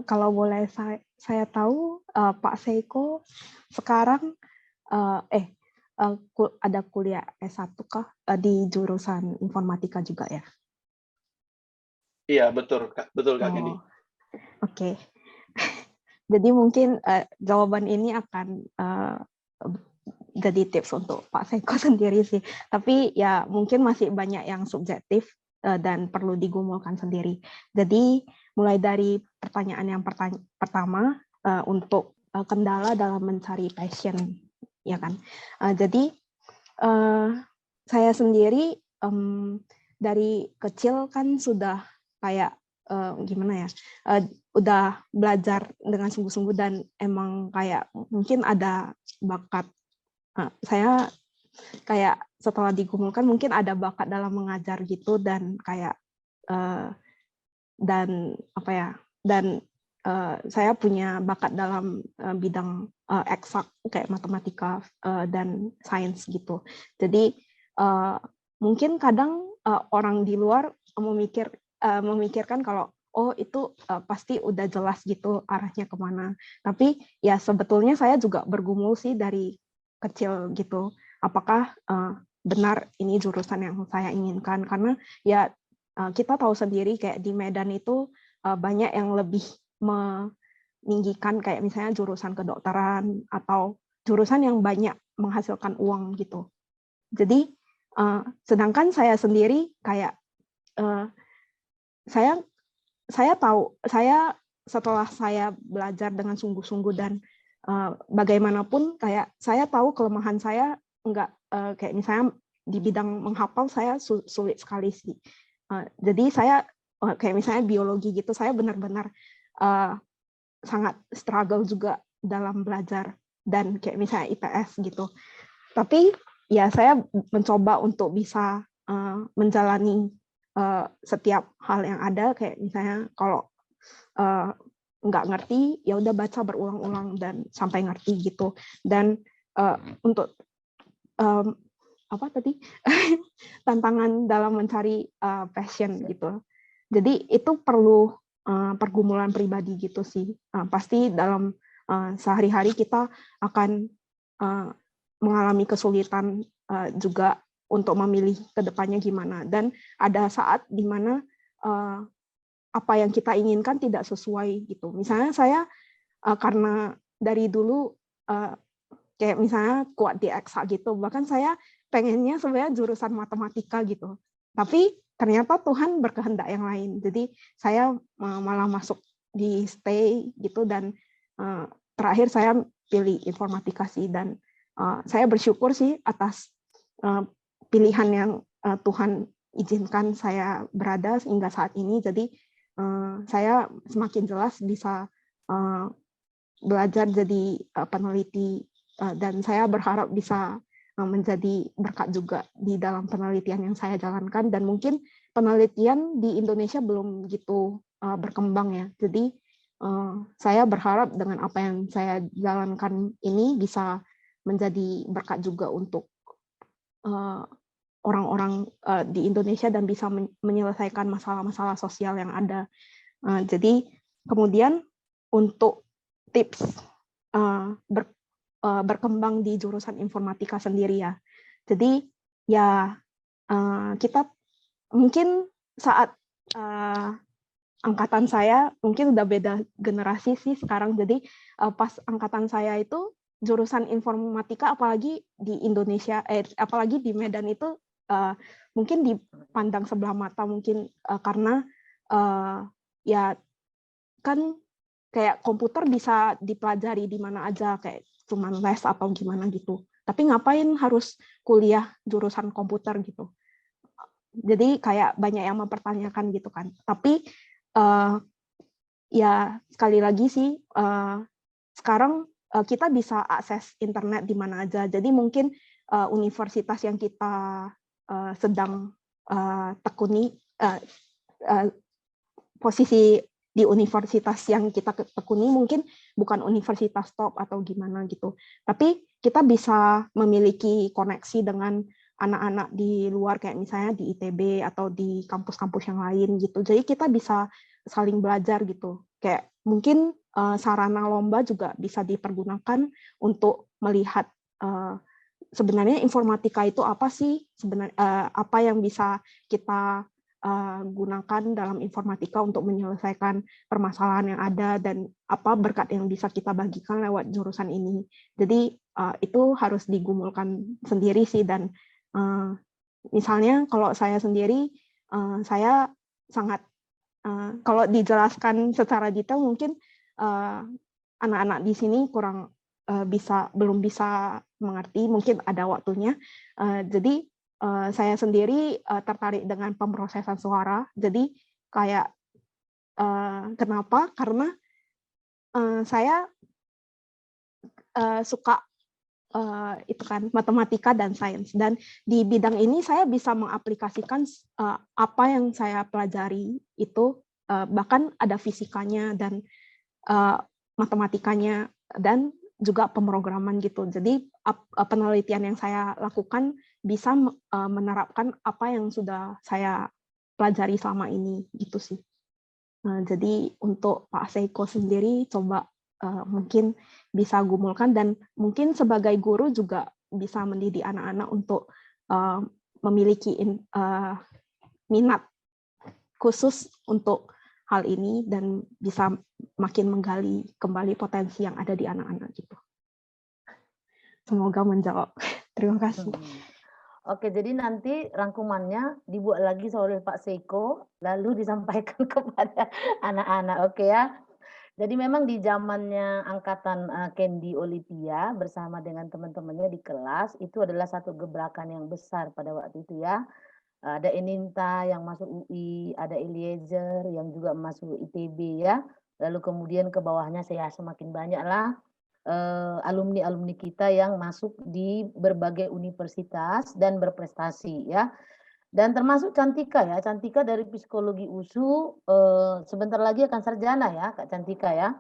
Kalau boleh saya tahu, Pak Seiko sekarang ada kuliah S1 kah di jurusan informatika juga ya? Iya, betul Kak Candy. Oke. Jadi mungkin jawaban ini akan jadi tips untuk Pak Seko sendiri sih. Tapi ya mungkin masih banyak yang subjektif dan perlu digumulkan sendiri. Jadi mulai dari pertanyaan yang pertama untuk kendala dalam mencari passion, ya kan. Jadi saya sendiri dari kecil kan sudah kayak gimana ya, udah belajar dengan sungguh-sungguh dan emang kayak mungkin ada bakat. Saya kayak setelah digumulkan mungkin ada bakat dalam mengajar gitu dan kayak dan apa ya, dan saya punya bakat dalam bidang eksak kayak matematika dan sains gitu. Jadi mungkin kadang orang di luar memikirkan kalau oh itu pasti udah jelas gitu arahnya kemana. Tapi ya sebetulnya saya juga bergumul sih dari kecil gitu. Apakah benar ini jurusan yang saya inginkan? Karena ya kita tahu sendiri kayak di Medan itu banyak yang lebih meninggikan kayak misalnya jurusan kedokteran atau jurusan yang banyak menghasilkan uang gitu. Jadi sedangkan saya sendiri kayak saya tahu, setelah saya belajar dengan sungguh-sungguh dan bagaimanapun kayak saya tahu kelemahan saya enggak kayak misalnya di bidang menghafal saya sulit sekali sih. Jadi saya kayak misalnya biologi gitu, saya benar-benar sangat struggle juga dalam belajar dan kayak misalnya IPS gitu. Tapi ya saya mencoba untuk bisa menjalani setiap hal yang ada, kayak misalnya kalau nggak ngerti ya udah baca berulang-ulang dan sampai ngerti gitu. Dan untuk apa tadi tantangan dalam mencari passion gitu. Jadi itu perlu pergumulan pribadi gitu sih. Pasti dalam sehari-hari kita akan mengalami kesulitan juga untuk memilih ke depannya gimana. Dan ada saat di mana apa yang kita inginkan tidak sesuai gitu. Misalnya saya karena dari dulu kayak misalnya kuat di eksak gitu, bahkan saya pengennya sebenarnya jurusan matematika gitu. Tapi ternyata Tuhan berkehendak yang lain. Jadi saya malah masuk di STAY gitu dan terakhir saya pilih informatika sih, dan saya bersyukur sih atas pilihan yang Tuhan izinkan saya berada hingga saat ini. Jadi saya semakin jelas bisa belajar jadi peneliti dan saya berharap bisa menjadi berkat juga di dalam penelitian yang saya jalankan, dan mungkin penelitian di Indonesia belum gitu berkembang ya. Jadi saya berharap dengan apa yang saya jalankan ini bisa menjadi berkat juga untuk orang-orang di Indonesia dan bisa menyelesaikan masalah-masalah sosial yang ada. Jadi kemudian untuk tips berkembang di jurusan informatika sendiri ya. Jadi ya kita mungkin saat angkatan saya mungkin udah beda generasi sih sekarang. Jadi pas angkatan saya itu jurusan informatika apalagi di Indonesia apalagi di Medan itu mungkin dipandang sebelah mata mungkin karena ya kan kayak komputer bisa dipelajari di mana aja, kayak cuman les atau gimana gitu. Tapi ngapain harus kuliah jurusan komputer gitu. Jadi kayak banyak yang mempertanyakan gitu kan. Tapi ya sekali lagi sih sekarang kita bisa akses internet di mana aja. Jadi mungkin universitas yang kita sedang tekuni, posisi di universitas yang kita tekuni mungkin bukan universitas top atau gimana gitu. Tapi kita bisa memiliki koneksi dengan anak-anak di luar kayak misalnya di ITB atau di kampus-kampus yang lain gitu. Jadi kita bisa saling belajar gitu. Kayak mungkin sarana lomba juga bisa dipergunakan untuk melihat sebenarnya informatika itu apa sih, sebenarnya apa yang bisa kita gunakan dalam informatika untuk menyelesaikan permasalahan yang ada dan apa berkat yang bisa kita bagikan lewat jurusan ini. Jadi itu harus digumulkan sendiri sih, dan misalnya kalau saya sendiri saya sangat kalau dijelaskan secara detail mungkin anak-anak di sini belum bisa mengerti, mungkin ada waktunya. Jadi saya sendiri tertarik dengan pemrosesan suara. Jadi kayak kenapa? Karena saya suka itu kan matematika dan sains, dan di bidang ini saya bisa mengaplikasikan apa yang saya pelajari itu, bahkan ada fisikanya dan matematikanya dan juga pemrograman gitu. Jadi penelitian yang saya lakukan bisa menerapkan apa yang sudah saya pelajari selama ini gitu sih. Jadi untuk Pak Seiko sendiri coba mungkin bisa gumulkan, dan mungkin sebagai guru juga bisa mendidik anak-anak untuk memiliki minat khusus untuk hal ini dan bisa makin menggali kembali potensi yang ada di anak-anak gitu. Semoga menjawab. Terima kasih. Oke, jadi nanti rangkumannya dibuat lagi oleh Pak Seiko, lalu disampaikan kepada anak-anak, oke ya. Jadi memang di zamannya angkatan Candy Olivia bersama dengan teman-temannya di kelas, itu adalah satu gebrakan yang besar pada waktu itu ya. Ada Eninta yang masuk UI, ada Eliezer yang juga masuk ITB ya. Lalu kemudian ke bawahnya saya semakin banyak lah alumni-alumni kita yang masuk di berbagai universitas dan berprestasi ya. Dan termasuk Cantika ya, Cantika dari psikologi USU sebentar lagi akan sarjana ya Kak Cantika ya.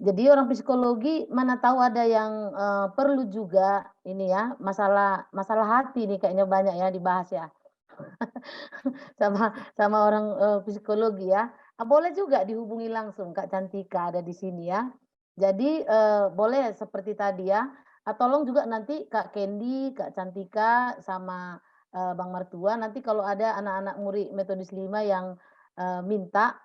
Jadi orang psikologi mana tahu ada yang perlu juga ini ya, masalah hati nih kayaknya banyak ya dibahas ya. sama orang psikologi ya. Boleh juga dihubungi langsung Kak Cantika ada di sini ya. Jadi boleh seperti tadi ya. Tolong juga nanti Kak Candy, Kak Cantika sama Bang Martua nanti kalau ada anak-anak murid Metodis 5 yang minta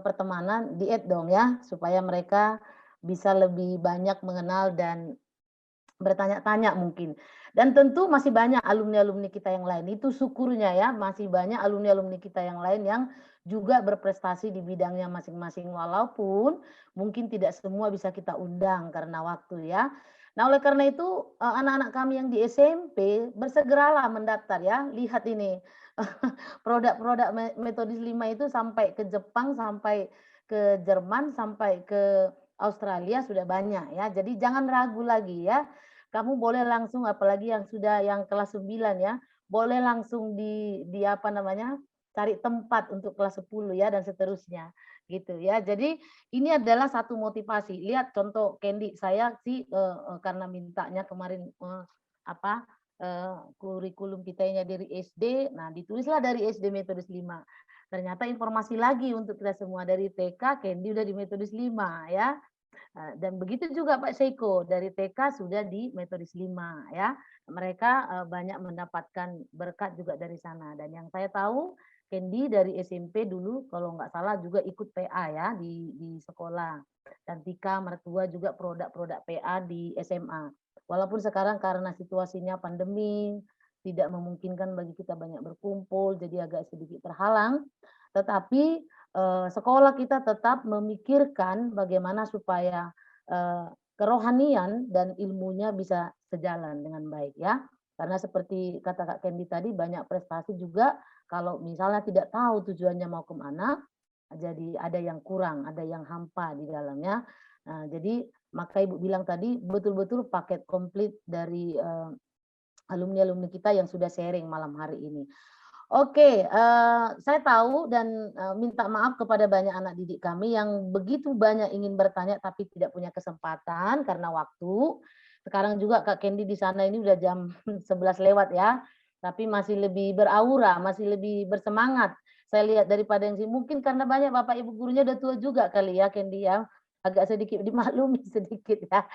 pertemanan di-add dong ya supaya mereka bisa lebih banyak mengenal dan bertanya-tanya mungkin. Dan tentu masih banyak alumni-alumni kita yang lain. Itu syukurnya ya, masih banyak alumni-alumni kita yang lain yang juga berprestasi di bidangnya masing-masing. Walaupun mungkin tidak semua bisa kita undang karena waktu ya. Nah oleh karena itu anak-anak kami yang di SMP bersegeralah mendaftar ya. Lihat ini produk-produk Metodis 5 itu sampai ke Jepang, sampai ke Jerman, sampai ke Australia sudah banyak ya. Jadi jangan ragu lagi ya. Kamu boleh langsung apalagi yang sudah yang kelas 9 ya, boleh langsung di apa namanya? Cari tempat untuk kelas 10 ya dan seterusnya gitu ya. Jadi ini adalah satu motivasi. Lihat contoh Candy, saya sih karena mintanya kemarin kurikulum kitanya dari SD, nah ditulislah dari SD Metodis 5. Ternyata informasi lagi untuk kita semua dari TK, Candy udah di Metodis 5 ya. Dan begitu juga Pak Seiko dari TK sudah di Metodis 5 ya. Mereka banyak mendapatkan berkat juga dari sana. Dan yang saya tahu Candy dari SMP dulu kalau nggak salah juga ikut PA ya di sekolah. Dan Tika mertua juga produk-produk PA di SMA. Walaupun sekarang karena situasinya pandemi tidak memungkinkan bagi kita banyak berkumpul jadi agak sedikit terhalang. Tetapi sekolah kita tetap memikirkan bagaimana supaya kerohanian dan ilmunya bisa sejalan dengan baik ya. Karena seperti kata Kak Candy tadi banyak prestasi juga kalau misalnya tidak tahu tujuannya mau kemana, jadi ada yang kurang, ada yang hampa di dalamnya. Nah, jadi maka Ibu bilang tadi betul-betul paket komplit dari alumni-alumni kita yang sudah sharing malam hari ini. Oke, saya tahu dan minta maaf kepada banyak anak didik kami yang begitu banyak ingin bertanya tapi tidak punya kesempatan karena waktu. Sekarang juga Kak Candy di sana ini udah jam 11 lewat ya, tapi masih lebih beraura, masih lebih bersemangat. Saya lihat daripada yang sih, mungkin karena banyak Bapak Ibu gurunya udah tua juga kali ya Candy ya, agak sedikit dimaklumi sedikit ya.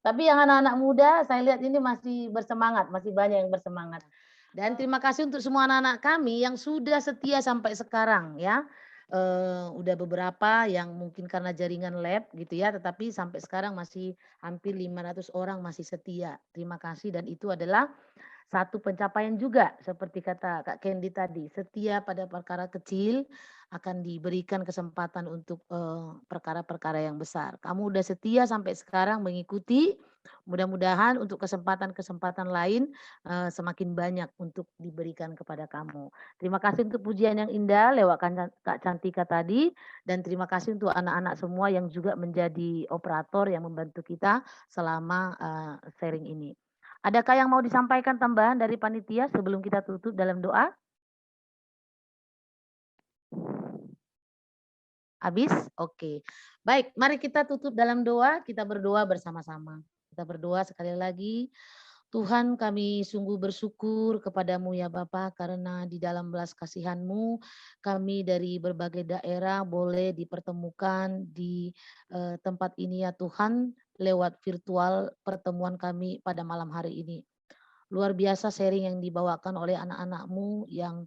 Tapi yang anak-anak muda saya lihat ini masih bersemangat, masih banyak yang bersemangat. Dan terima kasih untuk semua anak-anak kami yang sudah setia sampai sekarang ya. Udah beberapa yang mungkin karena jaringan lab gitu ya, tetapi sampai sekarang masih hampir 500 orang masih setia. Terima kasih, dan itu adalah satu pencapaian juga seperti kata Kak Kendi tadi, setia pada perkara kecil akan diberikan kesempatan untuk perkara-perkara yang besar. Kamu udah setia sampai sekarang mengikuti, mudah-mudahan untuk kesempatan-kesempatan lain semakin banyak untuk diberikan kepada kamu. Terima kasih untuk pujian yang indah lewat Kak Cantika tadi, dan terima kasih untuk anak-anak semua yang juga menjadi operator yang membantu kita selama sharing ini. Adakah yang mau disampaikan tambahan dari panitia sebelum kita tutup dalam doa? Habis? Oke. Baik, mari kita tutup dalam doa, kita berdoa bersama-sama. Kita berdoa sekali lagi. Tuhan, kami sungguh bersyukur kepadamu ya Bapa, karena di dalam belas kasihan-Mu kami dari berbagai daerah boleh dipertemukan di tempat ini ya Tuhan, lewat virtual pertemuan kami pada malam hari ini. Luar biasa sharing yang dibawakan oleh anak-anak-Mu yang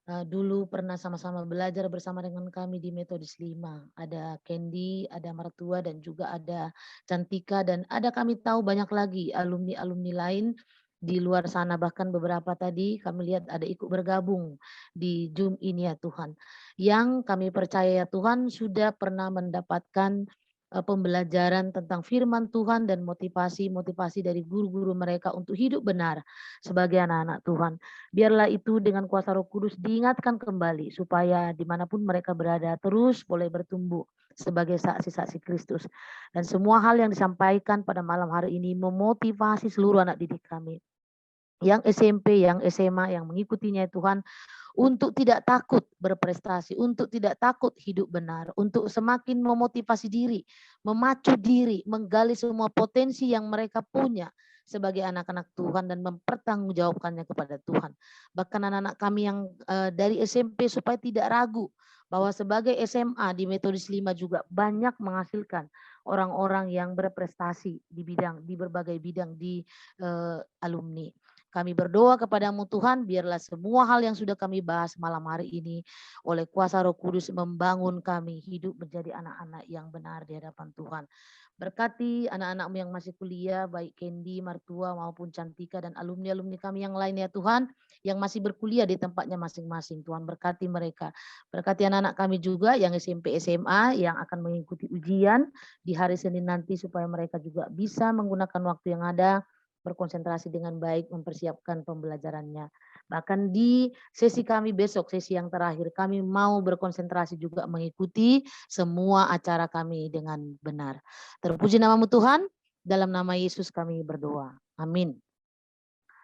dulu pernah sama-sama belajar bersama dengan kami di Metodis 5. Ada Candy, ada Martua, dan juga ada Cantika, dan ada kami tahu banyak lagi alumni-alumni lain di luar sana, bahkan beberapa tadi kami lihat ada ikut bergabung di Zoom ini ya Tuhan. Yang kami percaya ya Tuhan sudah pernah mendapatkan pembelajaran tentang firman Tuhan dan motivasi-motivasi dari guru-guru mereka untuk hidup benar sebagai anak-anak Tuhan. Biarlah itu dengan kuasa Roh Kudus diingatkan kembali supaya dimanapun mereka berada terus boleh bertumbuh sebagai saksi-saksi Kristus. Dan semua hal yang disampaikan pada malam hari ini memotivasi seluruh anak didik kami. Yang SMP, yang SMA, yang mengikutinya Tuhan, untuk tidak takut berprestasi, untuk tidak takut hidup benar, untuk semakin memotivasi diri, memacu diri, menggali semua potensi yang mereka punya sebagai anak-anak Tuhan dan mempertanggungjawabkannya kepada Tuhan. Bahkan anak-anak kami yang dari SMP supaya tidak ragu bahwa sebagai SMA di Metodis 5 juga banyak menghasilkan orang-orang yang berprestasi di berbagai bidang di alumni. Kami berdoa kepadamu Tuhan, biarlah semua hal yang sudah kami bahas malam hari ini oleh kuasa Roh Kudus membangun kami hidup menjadi anak-anak yang benar di hadapan Tuhan. Berkati anak-anakmu yang masih kuliah, baik Candy, Martua maupun Cantika dan alumni-alumni kami yang lain ya Tuhan, yang masih berkuliah di tempatnya masing-masing. Tuhan berkati mereka. Berkati anak-anak kami juga yang SMP, SMA yang akan mengikuti ujian di hari Senin nanti supaya mereka juga bisa menggunakan waktu yang ada, berkonsentrasi dengan baik, mempersiapkan pembelajarannya. Bahkan di sesi kami besok, sesi yang terakhir, kami mau berkonsentrasi juga mengikuti semua acara kami dengan benar. Terpuji namamu Tuhan, dalam nama Yesus kami berdoa. Amin.